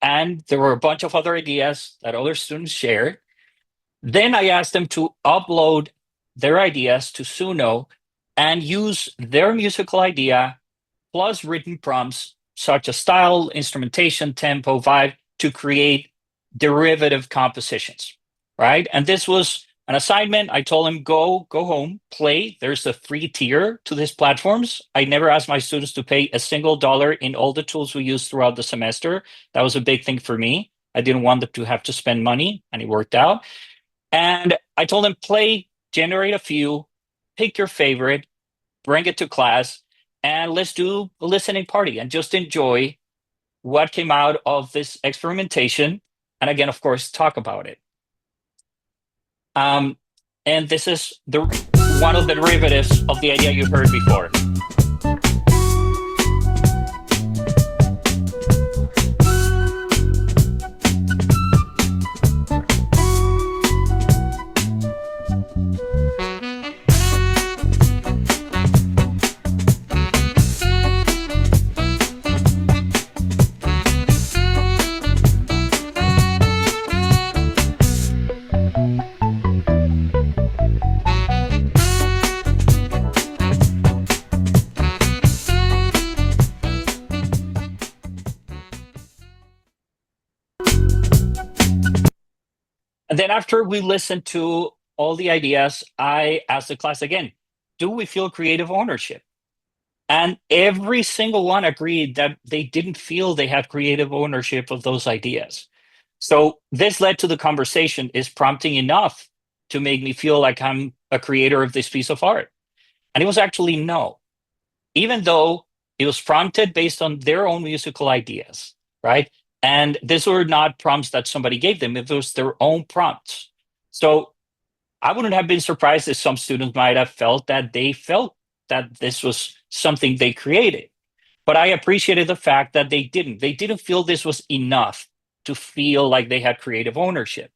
S5: And there were a bunch of other ideas that other students shared. Then I asked them to upload their ideas to Suno and use their musical idea plus written prompts such as style, instrumentation, tempo, vibe to create derivative compositions, right? And this was an assignment. I told them, go home, play. There's a free tier to these platforms. I never asked my students to pay a single dollar in all the tools we used throughout the semester. That was a big thing for me. I didn't want them to have to spend money, and it worked out. And I told them, play, generate a few, pick your favorite, bring it to class, and let's do a listening party and just enjoy what came out of this experimentation. And again, of course, talk about it. And this is one of the derivatives of the idea you heard before. And then after we listened to all the ideas, I asked the class again, do we feel creative ownership? And every single one agreed that they didn't feel they had creative ownership of those ideas. So this led to the conversation, is prompting enough to make me feel like I'm a creator of this piece of art? And it was actually no, even though it was prompted based on their own musical ideas, right? And these were not prompts that somebody gave them, it was their own prompts. So I wouldn't have been surprised if some students might have felt that this was something they created. But I appreciated the fact that they didn't. They didn't feel this was enough to feel like they had creative ownership.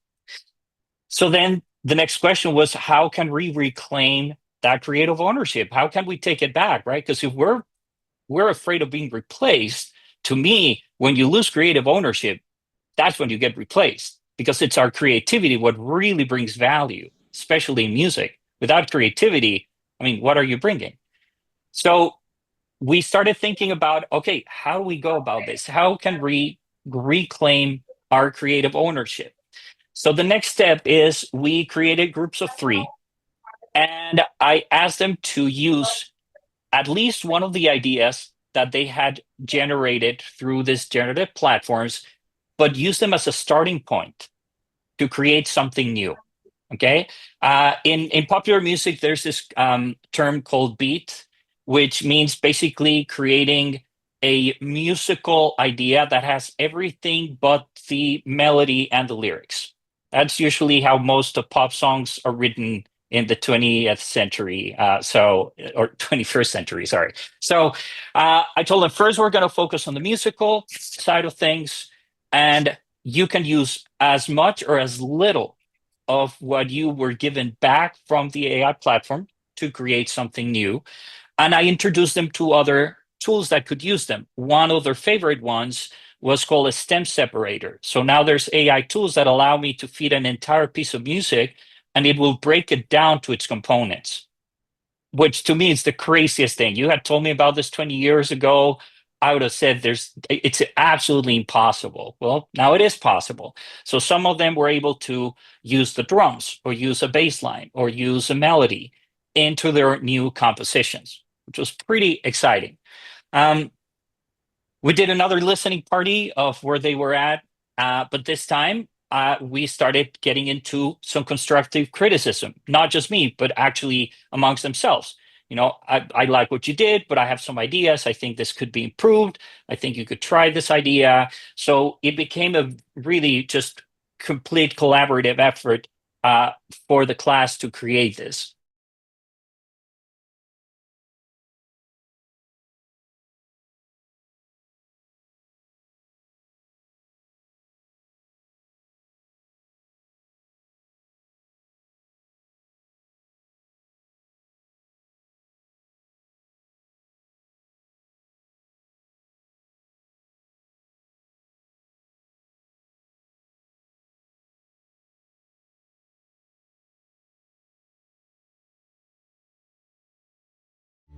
S5: So then the next question was, how can we reclaim that creative ownership? How can we take it back, right? Because if we're afraid of being replaced, to me, when you lose creative ownership, that's when you get replaced, because it's our creativity what really brings value, especially in music. Without creativity, I mean, what are you bringing? So we started thinking about, okay, how do we go about this? How can we reclaim our creative ownership? So the next step is we created groups of 3, and I asked them to use at least one of the ideas that they had generated through these generative platforms, but use them as a starting point to create something new. Okay. In popular music, there's this term called beat, which means basically creating a musical idea that has everything but the melody and the lyrics. That's usually how most of pop songs are written in the 20th century, or 21st century, sorry. So I told them, first, we're going to focus on the musical side of things, and you can use as much or as little of what you were given back from the AI platform to create something new. And I introduced them to other tools that could use them. One of their favorite ones was called a stem separator. So now there's AI tools that allow me to feed an entire piece of music and it will break it down to its components, which to me is the craziest thing. You had told me about this 20 years ago, I would have said it's absolutely impossible. Well, now it is possible. So some of them were able to use the drums or use a bass line or use a melody into their new compositions, which was pretty exciting. We did another listening party of where they were at, but this time we started getting into some constructive criticism, not just me, but actually amongst themselves. You know, I like what you did, but I have some ideas. I think this could be improved. I think you could try this idea. So it became a really just complete collaborative effort for the class to create this.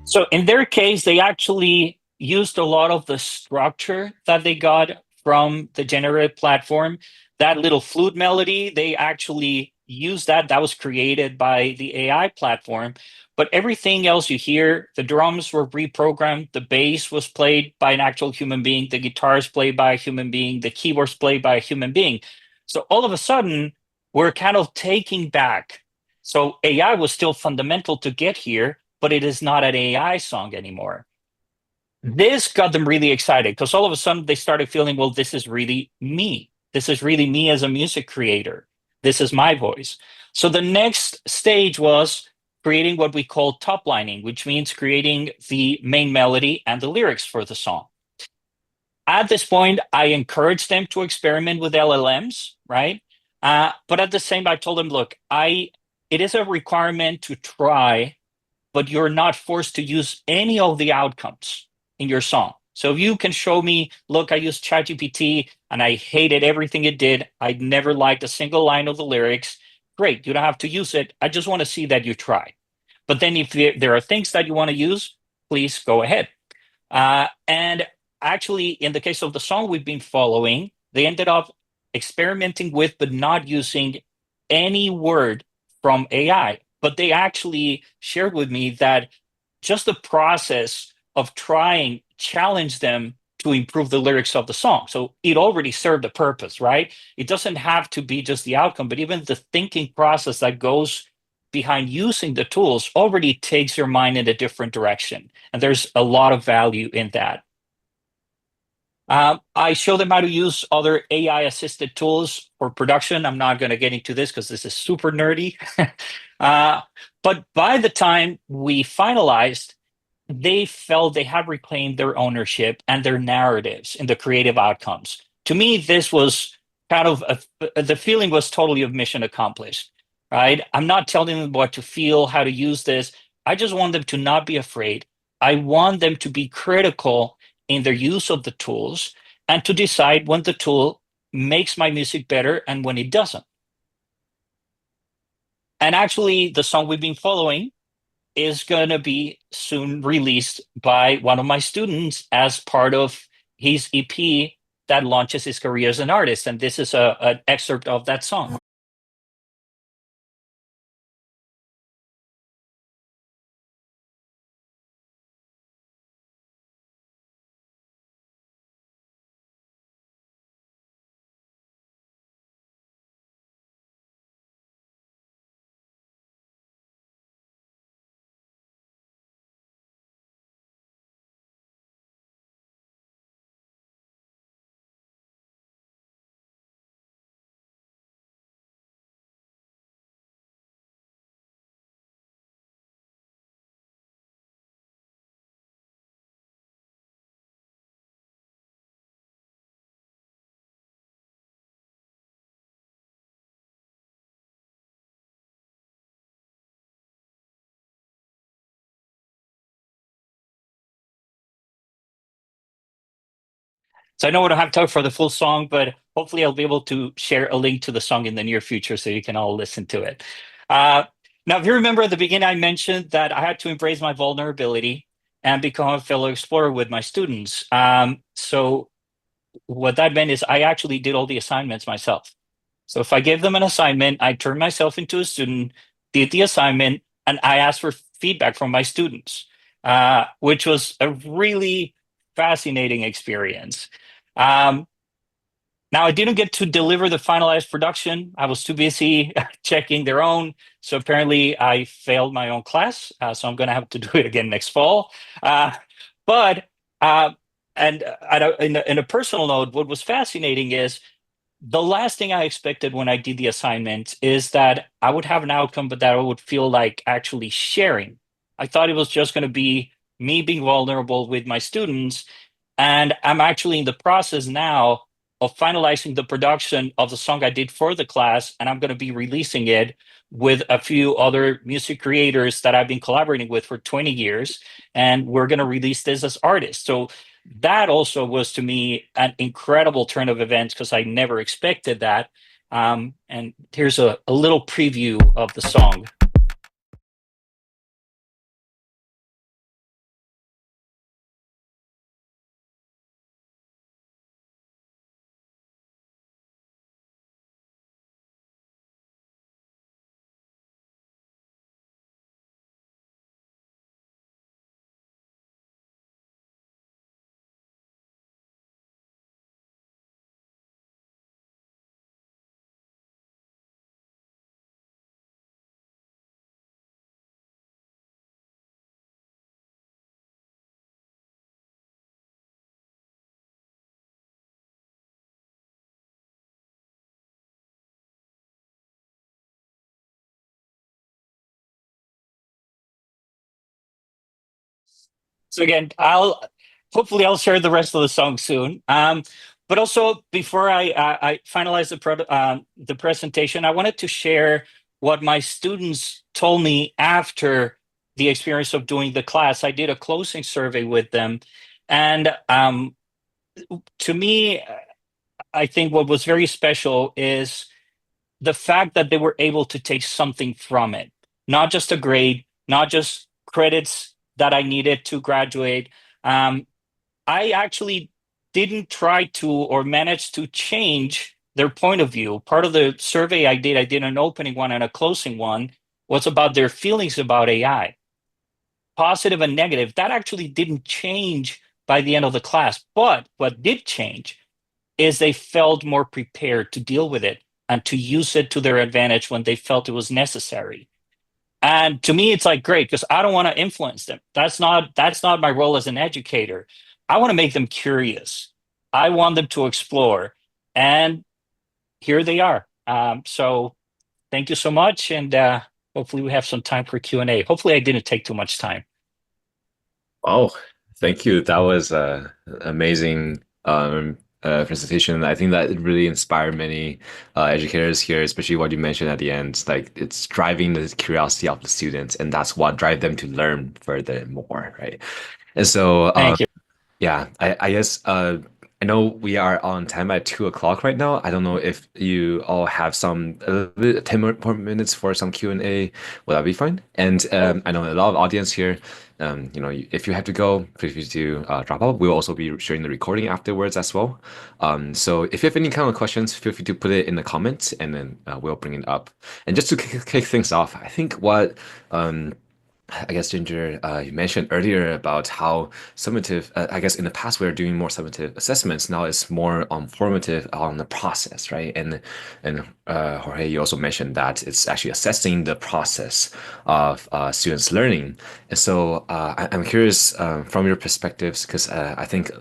S5: So in their case, they actually used a lot of the structure that they got from the generative platform. That little flute melody, they actually used that. That was created by the AI platform. But everything else you hear, the drums were reprogrammed, the bass was played by an actual human being, the guitars played by a human being, the keyboards played by a human being. So all of a sudden, we're kind of taking back. So AI was still fundamental to get here, but it is not an AI song anymore. This got them really excited because all of a sudden they started feeling, well, this is really me. This is really me as a music creator. This is my voice. So the next stage was creating what we call top lining, which means creating the main melody and the lyrics for the song. At this point, I encouraged them to experiment with LLMs, right? But at the same time, I told them, look, it is a requirement to try, but you're not forced to use any of the outcomes in your song. So if you can show me, look, I used ChatGPT and I hated everything it did. I never liked a single line of the lyrics. Great, you don't have to use it. I just want to see that you try. But then if there are things that you want to use, please go ahead. And actually, in the case of the song we've been following, they ended up experimenting with, but not using any word from AI. But they actually shared with me that just the process of trying challenged them to improve the lyrics of the song. So it already served a purpose, right? It doesn't have to be just the outcome, but even the thinking process that goes behind using the tools already takes your mind in a different direction. And there's a lot of value in that. I show them how to use other AI assisted tools for production. I'm not going to get into this because this is super nerdy. But by the time we finalized, they felt they had reclaimed their ownership and their narratives in the creative outcomes. To me, this was kind of the feeling was totally of mission accomplished, right? I'm not telling them what to feel, how to use this. I just want them to not be afraid. I want them to be critical in their use of the tools and to decide when the tool makes my music better and when it doesn't. And actually, the song we've been following is going to be soon released by one of my students as part of his EP that launches his career as an artist. And this is an excerpt of that song. So I know we don't have time for the full song, but hopefully I'll be able to share a link to the song in the near future so you can all listen to it. Now, if you remember at the beginning, I mentioned that I had to embrace my vulnerability and become a fellow explorer with my students. So what that meant is I actually did all the assignments myself. So if I gave them an assignment, I turned myself into a student, did the assignment, and I asked for feedback from my students, which was a really fascinating experience. Um, Now, I didn't get to deliver the finalized production. I was too busy checking their own. So apparently I failed my own class. So I'm going to have to do it again next fall. Uh, but, uh, and in a personal note, what was fascinating is the last thing I expected when I did the assignment is that I would have an outcome, but that I would feel like actually sharing. I thought it was just going to be me being vulnerable with my students. And I'm actually in the process now of finalizing the production of the song I did for the class, and I'm going to be releasing it with a few other music creators that I've been collaborating with for 20 years. And we're going to release this as artists. So that also was to me an incredible turn of events because I never expected that. And here's a little preview of the song. So again, I'll share the rest of the song soon. But also before I finalize the presentation, I wanted to share what my students told me after the experience of doing the class. I did a closing survey with them, and to me, I think what was very special is the fact that they were able to take something from it, not just a grade, not just credits that I needed to graduate. I actually didn't try to or manage to change their point of view. Part of the survey I did an opening one and a closing one, was about their feelings about AI, positive and negative. That actually didn't change by the end of the class. But what did change is they felt more prepared to deal with it and to use it to their advantage when they felt it was necessary. And to me, it's like great because I don't want to influence them. That's not my role as an educator. I want to make them curious. I want them to explore. And here they are. So thank you so much. And hopefully we have some time for Q&A. Hopefully I didn't take too much time.
S1: Oh, thank you. That was amazing presentation. I think that it really inspired many educators here, especially what you mentioned at the end. Like it's driving the curiosity of the students, and that's what drive them to learn further and more, right? And so,
S5: Thank you.
S1: yeah, I guess I know we are on time at 2 o'clock right now. I don't know if you all have some a little bit, 10 more minutes for some Q&A. Will that be fine? And I know a lot of audience here. If you have to go, feel free to drop out. We'll also be sharing the recording afterwards as well. So if you have any kind of questions, feel free to put it in the comments, and then we'll bring it up. And just to kick things off, I think what I guess, Ginger, you mentioned earlier about how summative, I guess in the past we were doing more summative assessments. Now it's more formative on the process, right? And Jorge, you also mentioned that it's actually assessing the process of students learning. And so I'm curious from your perspectives, because I think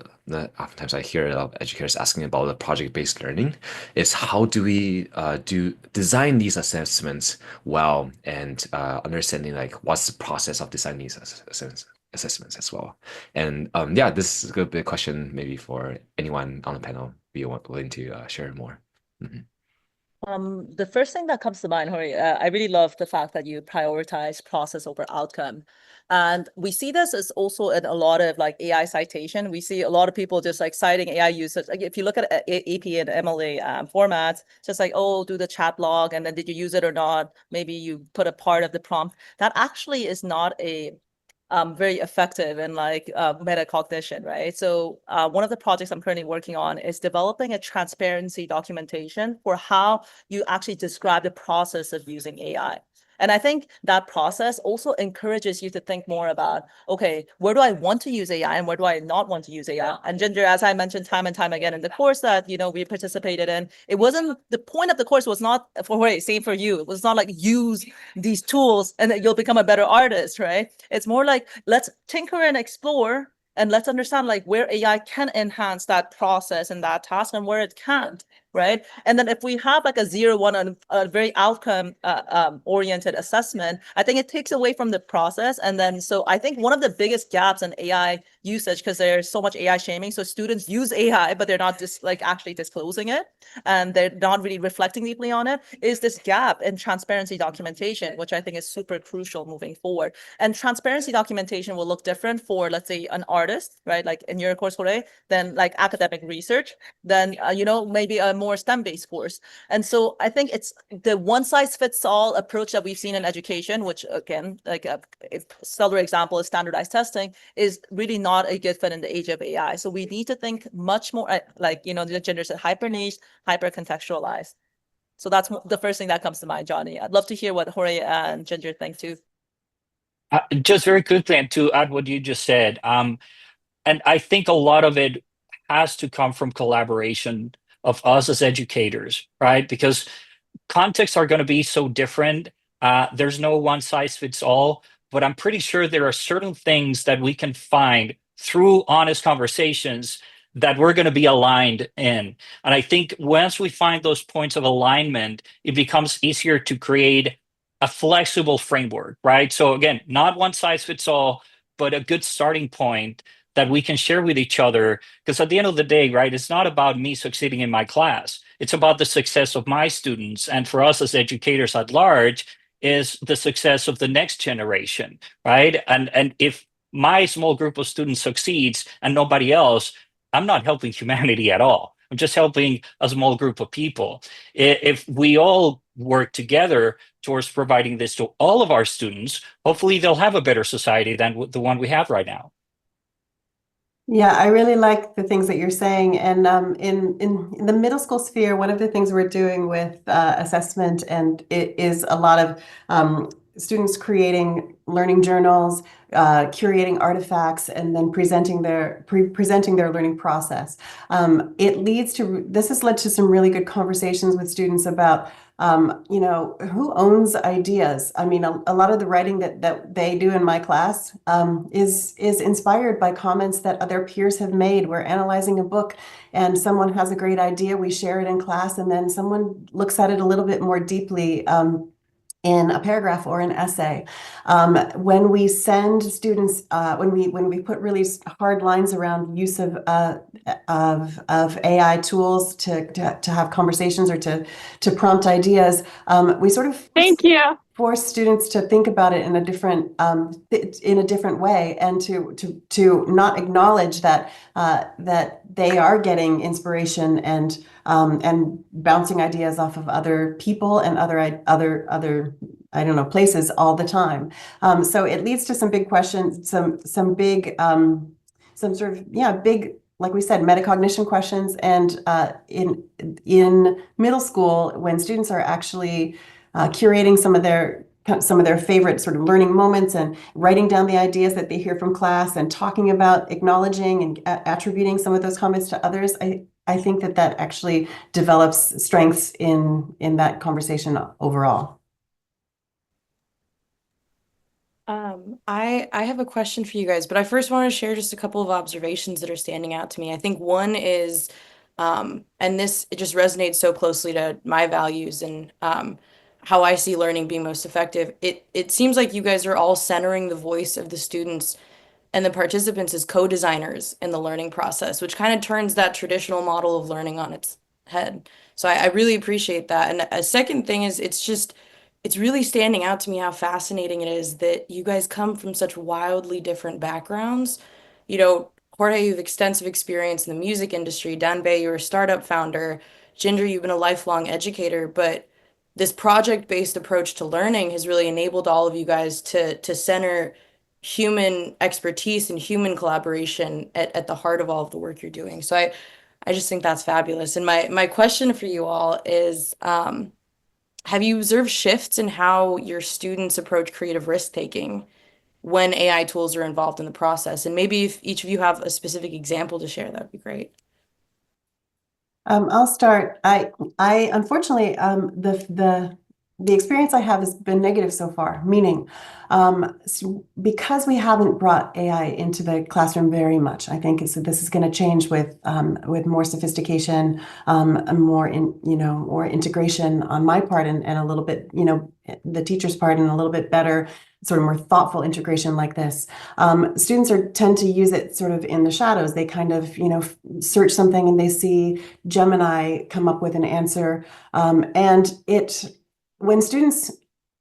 S1: oftentimes I hear a lot of educators asking about the project-based learning, is how do we design these assessments well, and understanding like what's the process of designing these assessments as well. And yeah, this is a good question maybe for anyone on the panel be willing to share more. Mhm.
S3: The first thing that comes to mind, Hori, I really love the fact that you prioritize process over outcome. And we see this as also in a lot of like AI citation. We see a lot of people just like citing AI usage. Like if you look at AP and MLA formats, just like, oh, do the chat log, and then did you use it or not? Maybe you put a part of the prompt. That actually is not a very effective in like metacognition, right? So one of the projects I'm currently working on is developing a transparency documentation for how you actually describe the process of using AI. And I think that process also encourages you to think more about, okay, where do I want to use AI and where do I not want to use AI? And Ginger, as I mentioned time and time again in the course that, we participated in, it wasn't, the point of the course was not same for you. It was not like use these tools and then you'll become a better artist, right? It's more like, let's tinker and explore and let's understand like where AI can enhance that process and that task and where it can't, right? And then if we have like a 0-1 on a very outcome oriented assessment, I think it takes away from the process. And then, so I think one of the biggest gaps in AI usage, because there's so much AI shaming, so students use AI, but they're not just like actually disclosing it and they're not really reflecting deeply on it, is this gap in transparency documentation, which I think is super crucial moving forward. And transparency documentation will look different for, let's say, an artist, right? Like in your course, Jorge, than like academic research, then, maybe a more STEM-based course. And so I think it's the one-size-fits-all approach that we've seen in education, which again, like a stellar example is standardized testing, is really not a good fit in the age of AI. So we need to think much more like, the gender said, hyper niche, hyper contextualized. So that's the first thing that comes to mind, Johnny. I'd love to hear what Jorge and Ginger think too.
S5: Just very quickly, and to add what you just said, and I think a lot of it has to come from collaboration of us as educators, right? Because contexts are going to be so different. There's no one size fits all, but I'm pretty sure there are certain things that we can find through honest conversations that we're going to be aligned in. And I think once we find those points of alignment, it becomes easier to create a flexible framework, right? So again, not one size fits all, but a good starting point that we can share with each other. Because at the end of the day, right, it's not about me succeeding in my class. It's about the success of my students. And for us as educators at large, is the success of the next generation, right? And if my small group of students succeeds and nobody else, I'm not helping humanity at all. I'm just helping a small group of people. If we all work together towards providing this to all of our students, hopefully they'll have a better society than the one we have right now.
S4: Yeah, I really like the things that you're saying. And in the middle school sphere, one of the things we're doing with assessment, and it is a lot of students creating learning journals, curating artifacts, and then presenting their learning process. This has led to some really good conversations with students about Who owns ideas? I mean, a lot of the writing that they do in my class is inspired by comments that other peers have made. We're analyzing a book and someone has a great idea. We share it in class, and then someone looks at it a little bit more deeply. In a paragraph or an essay. When we send students, when we put really hard lines around use of AI tools to have conversations or to prompt ideas, we sort of force students to think about it in a different way, and to not acknowledge that that they are getting inspiration and bouncing ideas off of other people and other I don't know, places all the time. So it leads to some big questions, some big some sort of big, like we said, metacognition questions. And in middle school, when students are actually curating some of their favorite sort of learning moments and writing down the ideas that they hear from class and talking about acknowledging and attributing some of those comments to others, I think that actually develops strengths in that conversation overall.
S2: I have a question for you guys, but I first want to share just a couple of observations that are standing out to me. I think one is, and this it just resonates so closely to my values and how I see learning being most effective. It seems like you guys are all centering the voice of the students and the participants as co-designers in the learning process, which kind of turns that traditional model of learning on its head. So I really appreciate that. And a second thing is it's really standing out to me how fascinating it is that you guys come from such wildly different backgrounds. Jorge, you have extensive experience in the music industry. Danbei, you're a startup founder. Ginger, you've been a lifelong educator, but this project-based approach to learning has really enabled all of you guys to center human expertise and human collaboration at the heart of all of the work you're doing. So I just think that's fabulous. And my question for you all is, have you observed shifts in how your students approach creative risk-taking when AI tools are involved in the process? And maybe if each of you have a specific example to share, that'd be great.
S4: I'll start. I unfortunately, the experience I have has been negative so far, meaning because we haven't brought AI into the classroom very much, I think this is going to change with more sophistication, and more more integration on my part, and a little bit, the teacher's part, and a little bit better, sort of more thoughtful integration like this. Students tend to use it sort of in the shadows. They kind of, search something and they see Gemini come up with an answer. When students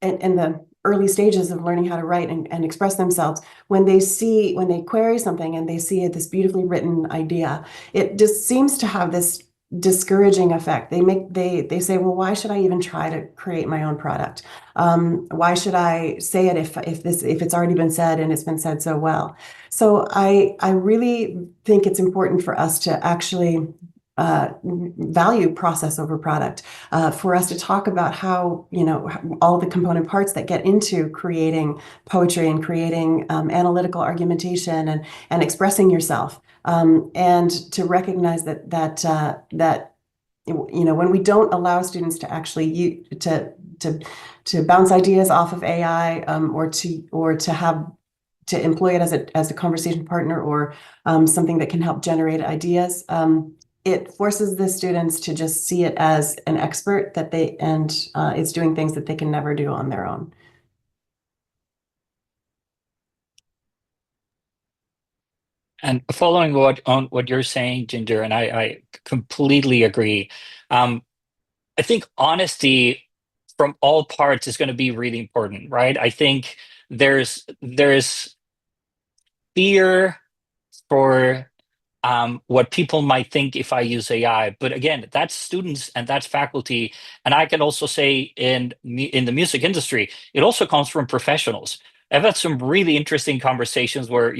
S4: in the early stages of learning how to write and express themselves, when they query something and they see this beautifully written idea, it just seems to have this discouraging effect. They say, well, why should I even try to create my own product? Why should I say it if it's already been said and it's been said so well? So I really think it's important for us to actually value process over product, for us to talk about how, all the component parts that get into creating poetry and creating analytical argumentation and expressing yourself, and to recognize that when we don't allow students to actually to bounce ideas off of AI, or to employ it as a conversation partner, or something that can help generate ideas. It forces the students to just see it as an expert it's doing things that they can never do on their own.
S5: And following what you're saying, Ginger, and I completely agree. I think honesty from all parts is going to be really important, right? I think there's fear for what people might think if I use AI. But again, that's students and that's faculty. And I can also say in the music industry, it also comes from professionals. I've had some really interesting conversations where,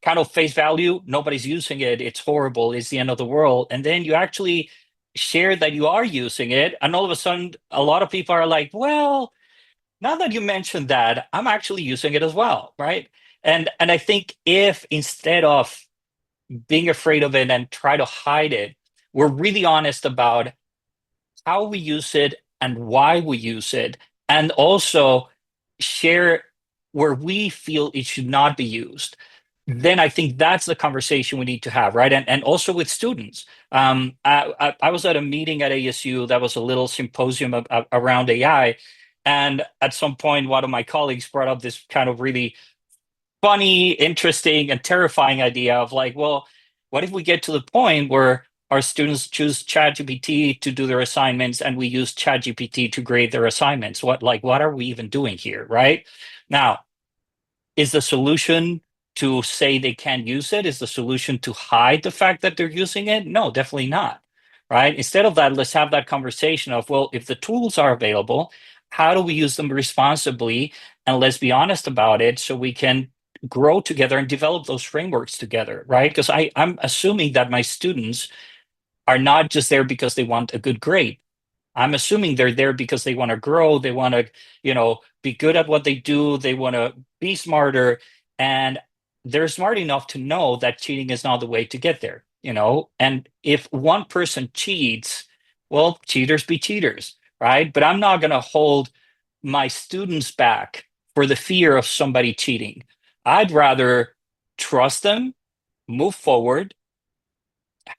S5: kind of face value, nobody's using it, it's horrible, it's the end of the world. And then you actually share that you are using it. And all of a sudden, a lot of people are like, well, now that you mentioned that, I'm actually using it as well, right? And I think if instead of being afraid of it and try to hide it, we're really honest about how we use it and why we use it, and also share where we feel it should not be used, then I think that's the conversation we need to have, right? And also with students. I was at a meeting at ASU that was a little symposium around AI. And at some point, one of my colleagues brought up this kind of really funny, interesting, and terrifying idea of like, well, what if we get to the point where our students choose ChatGPT to do their assignments and we use ChatGPT to grade their assignments? What are we even doing here, right? Now, is the solution to say they can't use it? Is the solution to hide the fact that they're using it? No, definitely not. Right? Instead of that, let's have that conversation of, well, if the tools are available, how do we use them responsibly? And let's be honest about it so we can grow together and develop those frameworks together, right? Because I'm assuming that my students are not just there because they want a good grade. I'm assuming they're there because they want to grow, they want to, be good at what they do, they want to be smarter, and they're smart enough to know that cheating is not the way to get there, And if one person cheats, well, cheaters be cheaters, right? But I'm not going to hold my students back for the fear of somebody cheating. I'd rather trust them, move forward,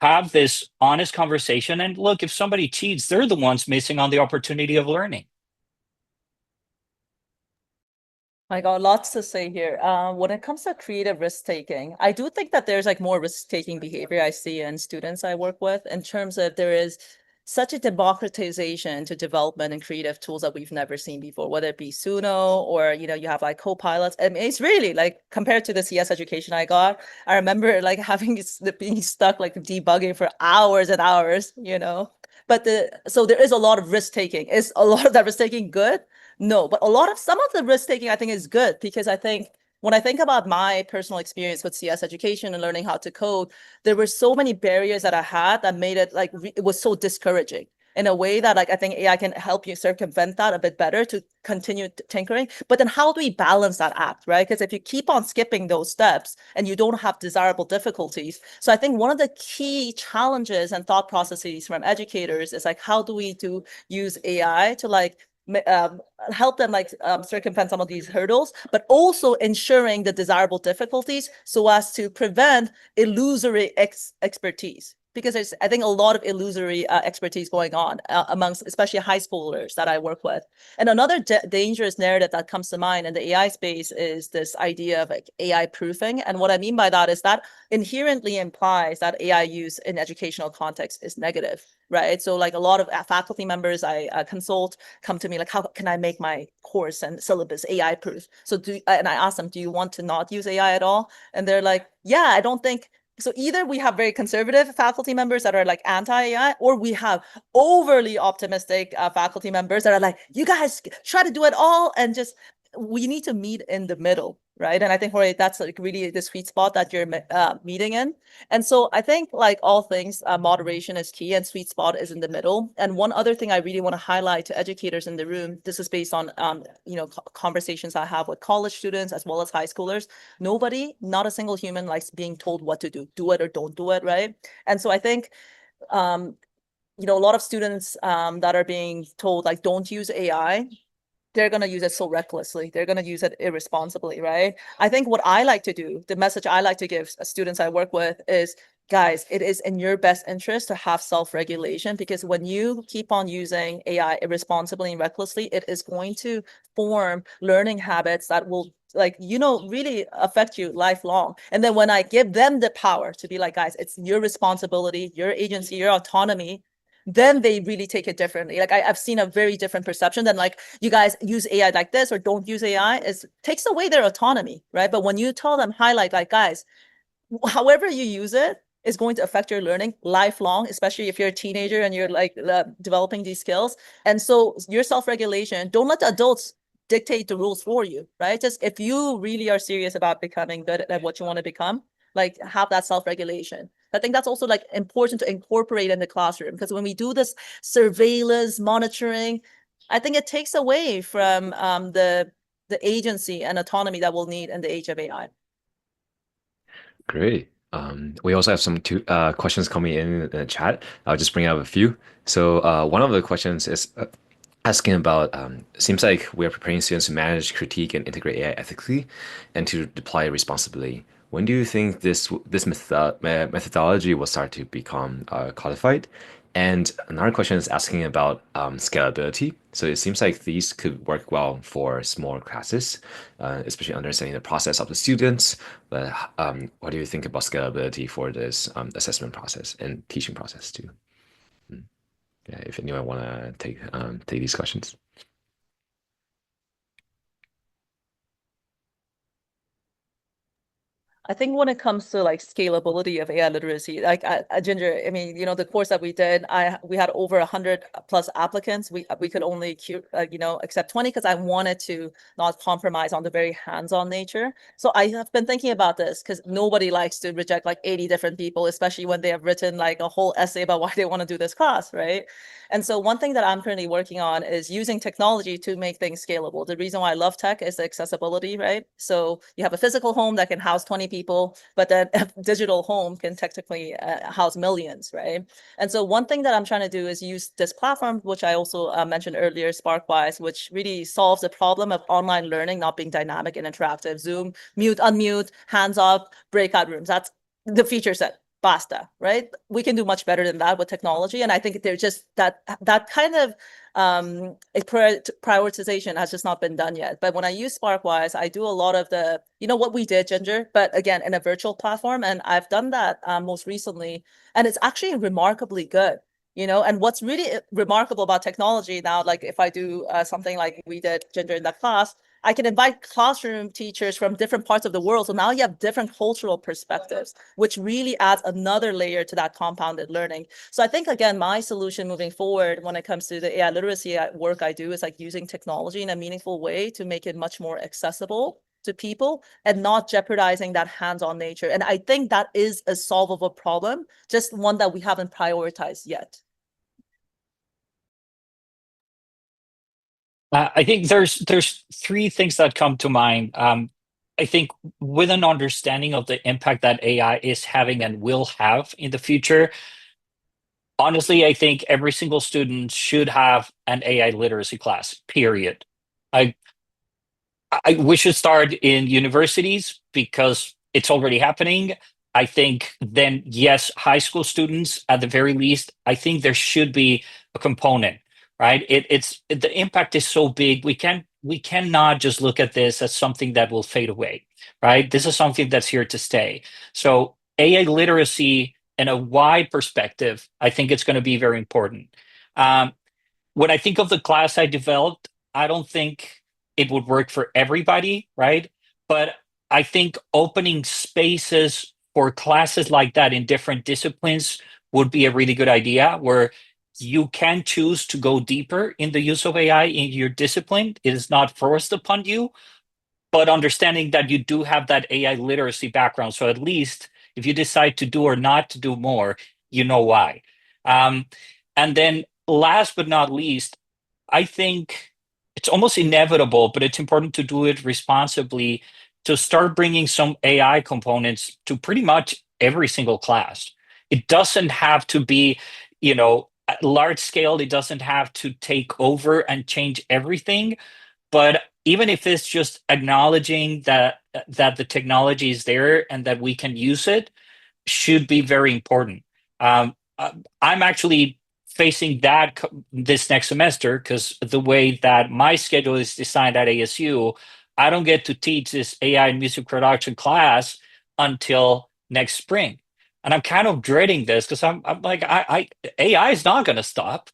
S5: have this honest conversation. And look, if somebody cheats, they're the ones missing on the opportunity of learning.
S3: I got lots to say here. When it comes to creative risk taking, I do think that there's like more risk taking behavior I see in students I work with, in terms of there is such a democratization to development and creative tools that we've never seen before, whether it be Suno or, you have like co-pilots. I mean, it's really like compared to the CS education I got, I remember like being stuck like debugging for hours and hours, But so there is a lot of risk taking. Is a lot of that risk taking good? No, but some of the risk taking I think is good, because I think when I think about my personal experience with CS education and learning how to code, there were so many barriers that I had that made it like it was so discouraging in a way that like I think AI can help you circumvent that a bit better to continue tinkering. But then how do we balance that act, right? Because if you keep on skipping those steps and you don't have desirable difficulties. So I think one of the key challenges and thought processes from educators is like, how do we use AI to like help them like circumvent some of these hurdles, but also ensuring the desirable difficulties so as to prevent illusory expertise. Because there's, I think, a lot of illusory expertise going on amongst especially high schoolers that I work with. And another dangerous narrative that comes to mind in the AI space is this idea of like AI proofing. And what I mean by that is that inherently implies that AI use in educational context is negative, right? So like a lot of faculty members I consult come to me like, how can I make my course and syllabus AI proof? And I ask them, do you want to not use AI at all? And they're like, yeah, I don't think. So either we have very conservative faculty members that are like anti-AI, or we have overly optimistic faculty members that are like, you guys try to do it all, and just we need to meet in the middle, right? And I think Jorge, that's like really the sweet spot that you're meeting in. And so I think like all things, moderation is key and sweet spot is in the middle. And one other thing I really want to highlight to educators in the room, this is based on conversations I have with college students as well as high schoolers. Nobody, not a single human likes being told what to do it or don't do it, right? And so I think a lot of students that are being told like don't use AI, they're going to use it so recklessly. They're going to use it irresponsibly, right? I think what I like to do, the message I like to give students I work with is, guys, it is in your best interest to have self-regulation, because when you keep on using AI irresponsibly and recklessly, it is going to form learning habits that will really affect you lifelong. And then when I give them the power to be like, guys, it's your responsibility, your agency, your autonomy, then they really take it differently. Like I've seen a very different perception than like, you guys use AI like this or don't use AI. It takes away their autonomy, right? But when you tell them, highlight like, guys, however you use it is going to affect your learning lifelong, especially if you're a teenager and you're like developing these skills. And so your self-regulation, don't let the adults dictate the rules for you, right? Just if you really are serious about becoming good at what you want to become, like have that self-regulation. I think that's also like important to incorporate in the classroom, because when we do this surveillance monitoring, I think it takes away from the agency and autonomy that we'll need in the age of AI.
S1: Great. We also have some questions coming in the chat. I'll just bring up a few. So one of the questions is asking about seems like we're preparing students to manage, critique, and integrate AI ethically and to deploy it responsibly. When do you think this methodology will start to become codified? And another question is asking about scalability. So it seems like these could work well for small classes, especially understanding the process of the students. But what do you think about scalability for this assessment process and teaching process too? Yeah, if anyone want to take these questions.
S3: I think when it comes to like scalability of AI literacy, like Ginger, I mean, you know, the course that we did, we had over 100+ applicants. We could only accept 20 because I wanted to not compromise on the very hands-on nature. So I have been thinking about this because nobody likes to reject like 80 different people, especially when they have written like a whole essay about why they want to do this class, right? And so one thing that I'm currently working on is using technology to make things scalable. The reason why I love tech is the accessibility, right? So you have a physical home that can house 20 people, but then a digital home can technically house millions, right? And so one thing that I'm trying to do is use this platform, which I also mentioned earlier, Sparkwise, which really solves the problem of online learning not being dynamic and interactive. Zoom, mute, unmute, hands off, breakout rooms. That's the feature set. Basta, right? We can do much better than that with technology. And I think there's just that kind of prioritization has just not been done yet. But when I use Sparkwise, I do a lot of the, you know, what we did, Ginger, but again, in a virtual platform. And I've done that most recently, and it's actually remarkably good. You know, and what's really remarkable about technology now, like if I do something like we did, Ginger, in that class, I can invite classroom teachers from different parts of the world. So now you have different cultural perspectives, which really adds another layer to that compounded learning. So I think, again, my solution moving forward when it comes to the AI literacy work I do is like using technology in a meaningful way to make it much more accessible to people and not jeopardizing that hands-on nature. And I think that is a solvable problem, just one that we haven't prioritized yet.
S5: I think there's three things that come to mind. I think with an understanding of the impact that AI is having and will have in the future, honestly, I think every single student should have an AI literacy class, period. I, we should start in universities because it's already happening. I think then, yes, high school students at the very least, I think there should be a component, right? The impact is so big. We cannot just look at this as something that will fade away, right? This is something that's here to stay. So AI literacy in a wide perspective, I think it's going to be very important. Um, when I think of the class I developed, I don't think it would work for everybody, right? But I think opening spaces for classes like that in different disciplines would be a really good idea where you can choose to go deeper in the use of AI in your discipline. It is not forced upon you, but understanding that you do have that AI literacy background. So at least if you decide to do or not to do more, you know why. Um, and then last but not least, I think it's almost inevitable, but it's important to do it responsibly to start bringing some AI components to pretty much every single class. It doesn't have to be, at large scale. It doesn't have to take over and change everything. But even if it's just acknowledging that the technology is there and that we can use it, should be very important. I'm actually facing that this next semester because the way that my schedule is designed at ASU, I don't get to teach this AI and music production class until next spring. And I'm kind of dreading this because I'm like, AI is not going to stop.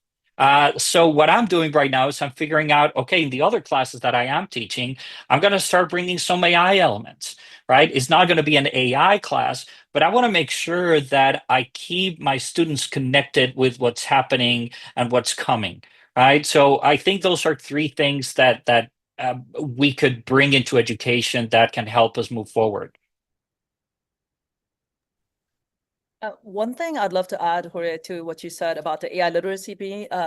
S5: So what I'm doing right now is I'm figuring out, okay, in the other classes that I am teaching, I'm going to start bringing some AI elements, right? It's not going to be an AI class, but I want to make sure that I keep my students connected with what's happening and what's coming, right? So I think those are three things that we could bring into education that can help us move forward.
S3: One thing I'd love to add, Jorge, to what you said about the AI literacy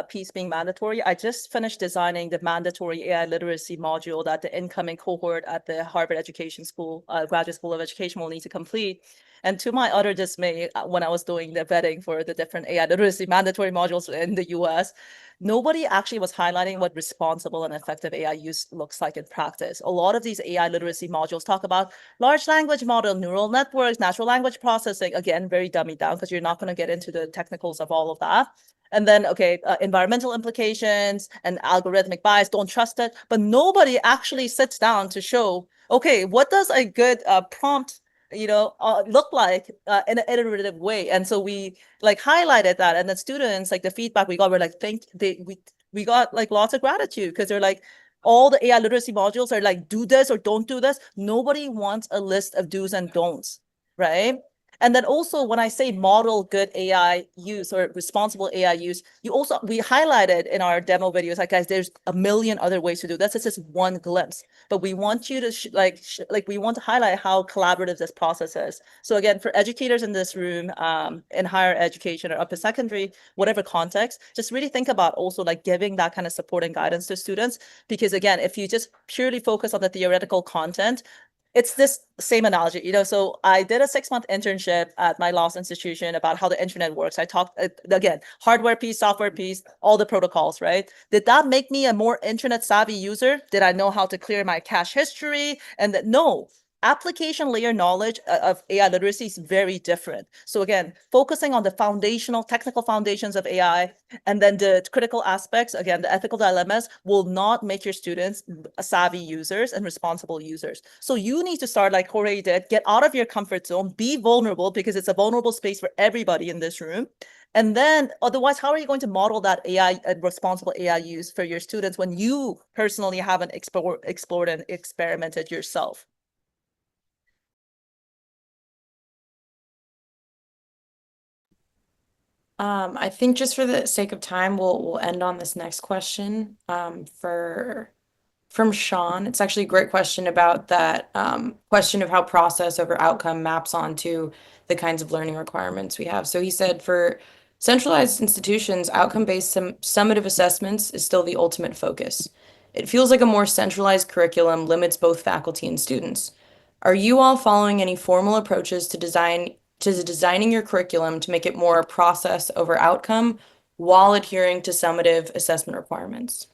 S3: piece being mandatory. I just finished designing the mandatory AI literacy module that the incoming cohort at the Harvard Education School, Graduate School of Education will need to complete. And to my utter dismay, when I was doing the vetting for the different AI literacy mandatory modules in the US, nobody actually was highlighting what responsible and effective AI use looks like in practice. A lot of these AI literacy modules talk about large language model, neural networks, natural language processing, again, very dummy down because you're not going to get into the technicals of all of that. And then, okay, environmental implications and algorithmic bias, don't trust it. But nobody actually sits down to show, okay, what does a good prompt look like in an iterative way? And so we like highlighted that, and the students, like the feedback we got were like, we got like lots of gratitude because they're like, all the AI literacy modules are like, do this or don't do this. Nobody wants a list of do's and don'ts, right? And then also when I say model good AI use or responsible AI use, we highlighted in our demo videos, like guys, there's a million other ways to do this. This is one glimpse, but we want you to we want to highlight how collaborative this process is. So again, for educators in this room, in higher education or upper secondary, whatever context, just really think about also like giving that kind of support and guidance to students. Because again, if you just purely focus on the theoretical content, it's this same analogy, so I did a 6-month internship at my last institution about how the internet works. I talked, again, hardware piece, software piece, all the protocols, right? Did that make me a more internet savvy user? Did I know how to clear my cache history? And no. Application layer knowledge of AI literacy is very different. So again, focusing on the foundational, technical foundations of AI, and then the critical aspects, again, the ethical dilemmas will not make your students savvy users and responsible users. So you need to start like Jorge did, get out of your comfort zone, be vulnerable because it's a vulnerable space for everybody in this room. And then otherwise, how are you going to model that AI and responsible AI use for your students when you personally haven't explored and experimented yourself?
S2: I think just for the sake of time, we'll end on this next question from Sean. It's actually a great question about that question of how process over outcome maps onto the kinds of learning requirements we have. So he said for centralized institutions, outcome-based summative assessments is still the ultimate focus. It feels like a more centralized curriculum limits both faculty and students. Are you all following any formal approaches to designing your curriculum to make it more process over outcome while adhering to summative assessment requirements?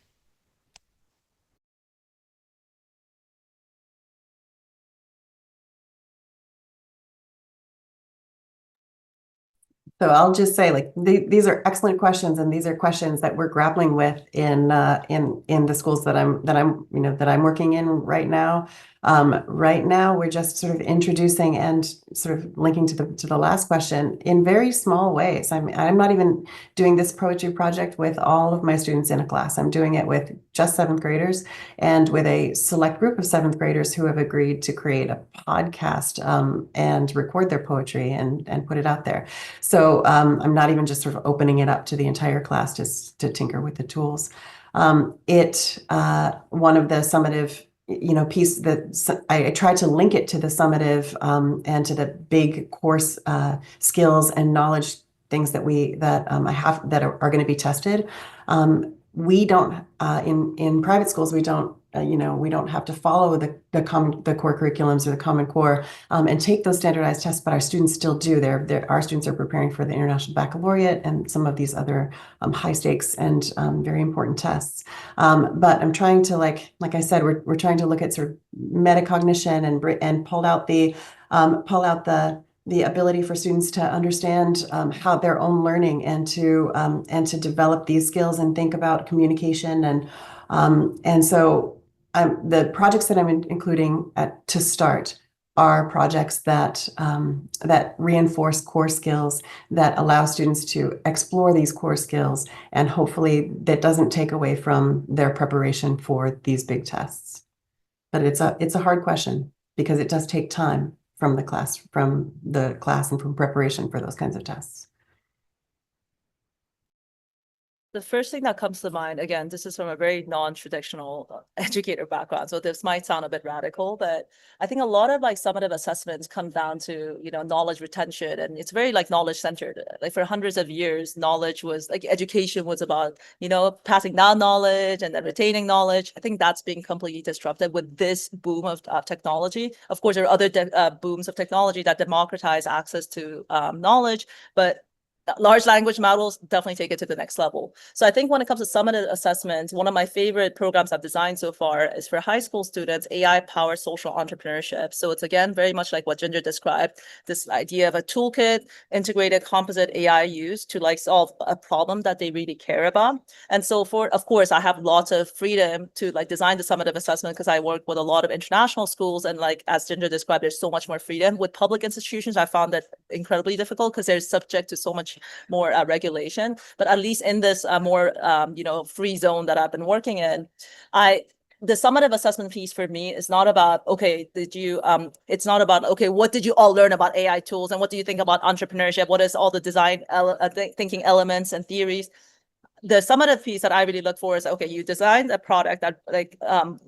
S4: So I'll just say, like, these are excellent questions, and these are questions that we're grappling with in the schools that I'm working in right now. Right now, we're just sort of introducing and sort of linking to the last question in very small ways. I'm not even doing this poetry project with all of my students in a class. I'm doing it with just 7th graders and with a select group of 7th graders who have agreed to create a podcast and record their poetry and put it out there. So I'm not even just sort of opening it up to the entire class to tinker with the tools. One of the summative piece that I tried to link it to the summative and to the big course skills and knowledge things that I have that are going to be tested. We don't in private schools, we don't have to follow the core curriculums or the Common Core and take those standardized tests, but our students still do. Our students are preparing for the International Baccalaureate and some of these other high stakes and very important tests. But I'm trying to, like I said, we're trying to look at sort of metacognition and pull out the ability for students to understand how their own learning and to develop these skills and think about communication and so the projects that I'm including to start are projects that reinforce core skills, that allow students to explore these core skills, and hopefully that doesn't take away from their preparation for these big tests. But it's a hard question because it does take time from the class and from preparation for those kinds of tests.
S3: The first thing that comes to mind, again, this is from a very non-traditional educator background, so this might sound a bit radical, but I think a lot of like summative assessments come down to, knowledge retention, and it's very like knowledge centered. Like for hundreds of years, knowledge was like education was about, passing down knowledge and then retaining knowledge. I think that's being completely disrupted with this boom of technology. Of course, there are other booms of technology that democratize access to knowledge, but large language models definitely take it to the next level. So I think when it comes to summative assessment, one of my favorite programs I've designed so far is for high school students, AI-powered social entrepreneurship. So it's again, very much like what Ginger described, this idea of a toolkit, integrated composite AI used to like solve a problem that they really care about. And so of course, I have lots of freedom to like design the summative assessment because I work with a lot of international schools. And like, as Ginger described, there's so much more freedom. With public institutions, I found that incredibly difficult because they're subject to so much more regulation. But at least in this more free zone that I've been working in, the summative assessment piece for me is not about, okay, it's not about, okay, what did you all learn about AI tools and what do you think about entrepreneurship? What is all the design thinking elements and theories? The summative piece that I really look for is, okay, you designed a product that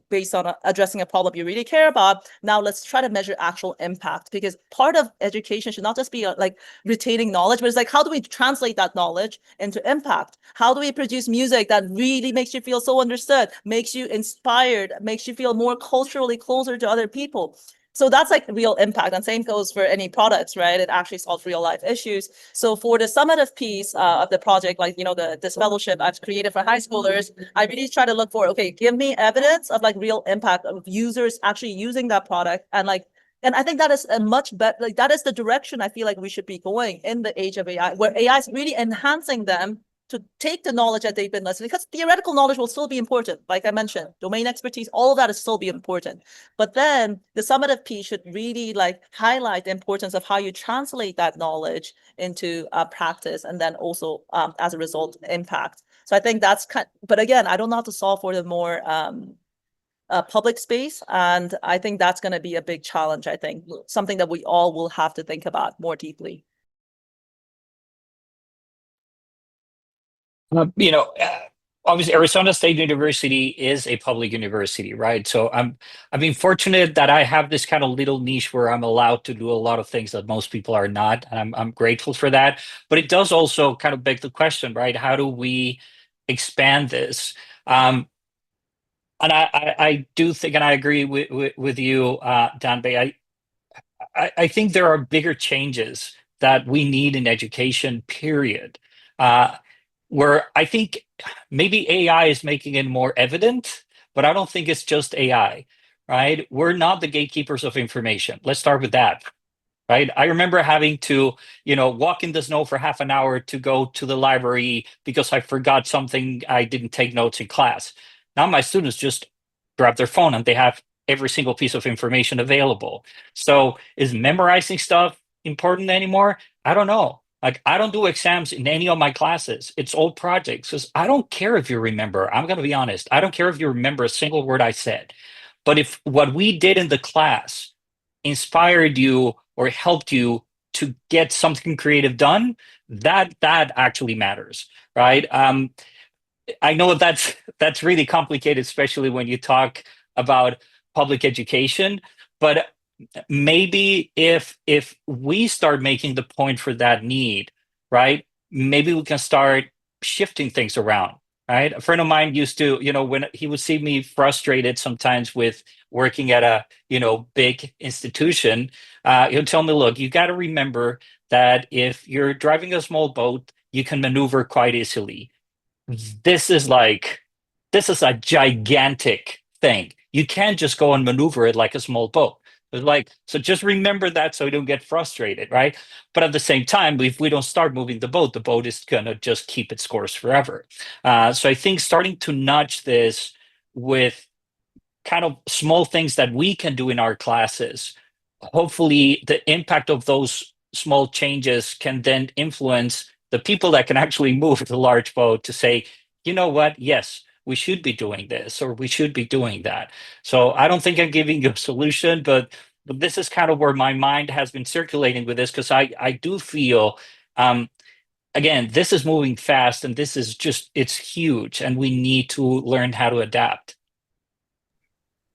S3: based on addressing a problem you really care about. Now let's try to measure actual impact, because part of education should not just be like retaining knowledge, but it's like, how do we translate that knowledge into impact? How do we produce music that really makes you feel so understood, makes you inspired, makes you feel more culturally closer to other people? So that's like real impact, and same goes for any products, right? It actually solves real life issues. So for the summative piece of the project, like, this fellowship I've created for high schoolers, I really try to look for, okay, give me evidence of like real impact of users actually using that product. And I think that is a much better, like that is the direction I feel like we should be going in the age of AI, where AI is really enhancing them to take the knowledge that they've been listening, because theoretical knowledge will still be important. Like I mentioned, domain expertise, all of that is still be important. But then the summative piece should really like highlight the importance of how you translate that knowledge into practice, and then also as a result, impact. So I think that's but again, I don't know how to solve for the more public space. And I think that's going to be a big challenge, I think, something that we all will have to think about more deeply.
S5: Obviously, Arizona State University is a public university, right? So I've been fortunate that I have this kind of little niche where I'm allowed to do a lot of things that most people are not, and I'm grateful for that. But it does also kind of beg the question, right? How do we expand this? And I do think, and I agree with you, Danbei. I think there are bigger changes that we need in education, period. Where I think maybe AI is making it more evident, but I don't think it's just AI, right? We're not the gatekeepers of information. Let's start with that, right? I remember having to, walk in the snow for half an hour to go to the library because I forgot something, I didn't take notes in class. Now my students just grab their phone and they have every single piece of information available. So is memorizing stuff important anymore? I don't know. Like, I don't do exams in any of my classes. It's all projects, because I don't care if you remember. I'm going to be honest. I don't care if you remember a single word I said. But if what we did in the class inspired you or helped you to get something creative done, that actually matters, right? I know that's really complicated, especially when you talk about public education. But maybe if we start making the point for that need, right? Maybe we can start shifting things around, right? A friend of mine used to, when he would see me frustrated sometimes with working at a, big institution, he'll tell me, look, you got to remember that if you're driving a small boat, you can maneuver quite easily. This is a gigantic thing. You can't just go and maneuver it like a small boat. So just remember that so you don't get frustrated, right? But at the same time, if we don't start moving the boat is gonna just keep its course forever. So I think starting to nudge this with kind of small things that we can do in our classes, hopefully the impact of those small changes can then influence the people that can actually move the large boat to say, you know what, yes, we should be doing this or we should be doing that. So I don't think I'm giving you a solution, but this is kind of where my mind has been circulating with this, because I do feel again, this is moving fast, and this is just, it's huge, and we need to learn how to adapt.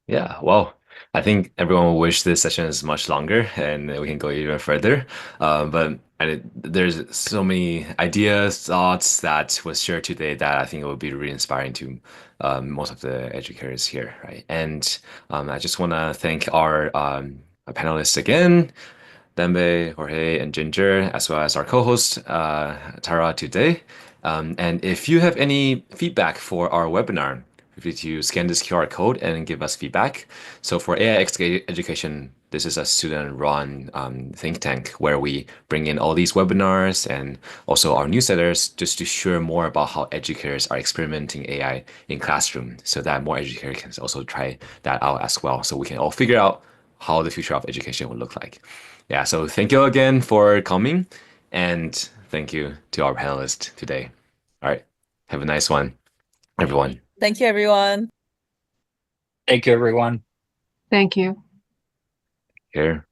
S1: Yeah, well, I think everyone will wish this session is much longer and we can go even further. There's so many ideas, thoughts that was shared today that I think it would be really inspiring to most of the educators here, right? And I just want to thank our panelists again, Dembe, Jorge, and Ginger, as well as our co-host, Tara, today. And if you have any feedback for our webinar, feel free to scan this QR code and give us feedback. So for AIX Education, this is a student-run think tank where we bring in all these webinars and also our newsletters just to share more about how educators are experimenting AI in classroom so that more educators can also try that out as well. So we can all figure out how the future of education will look like. Yeah, so thank you again for coming, and thank you to our panelists today. All right, have a nice one, everyone.
S3: Thank you, everyone.
S5: Thank you, everyone.
S7: Thank you.
S1: Here.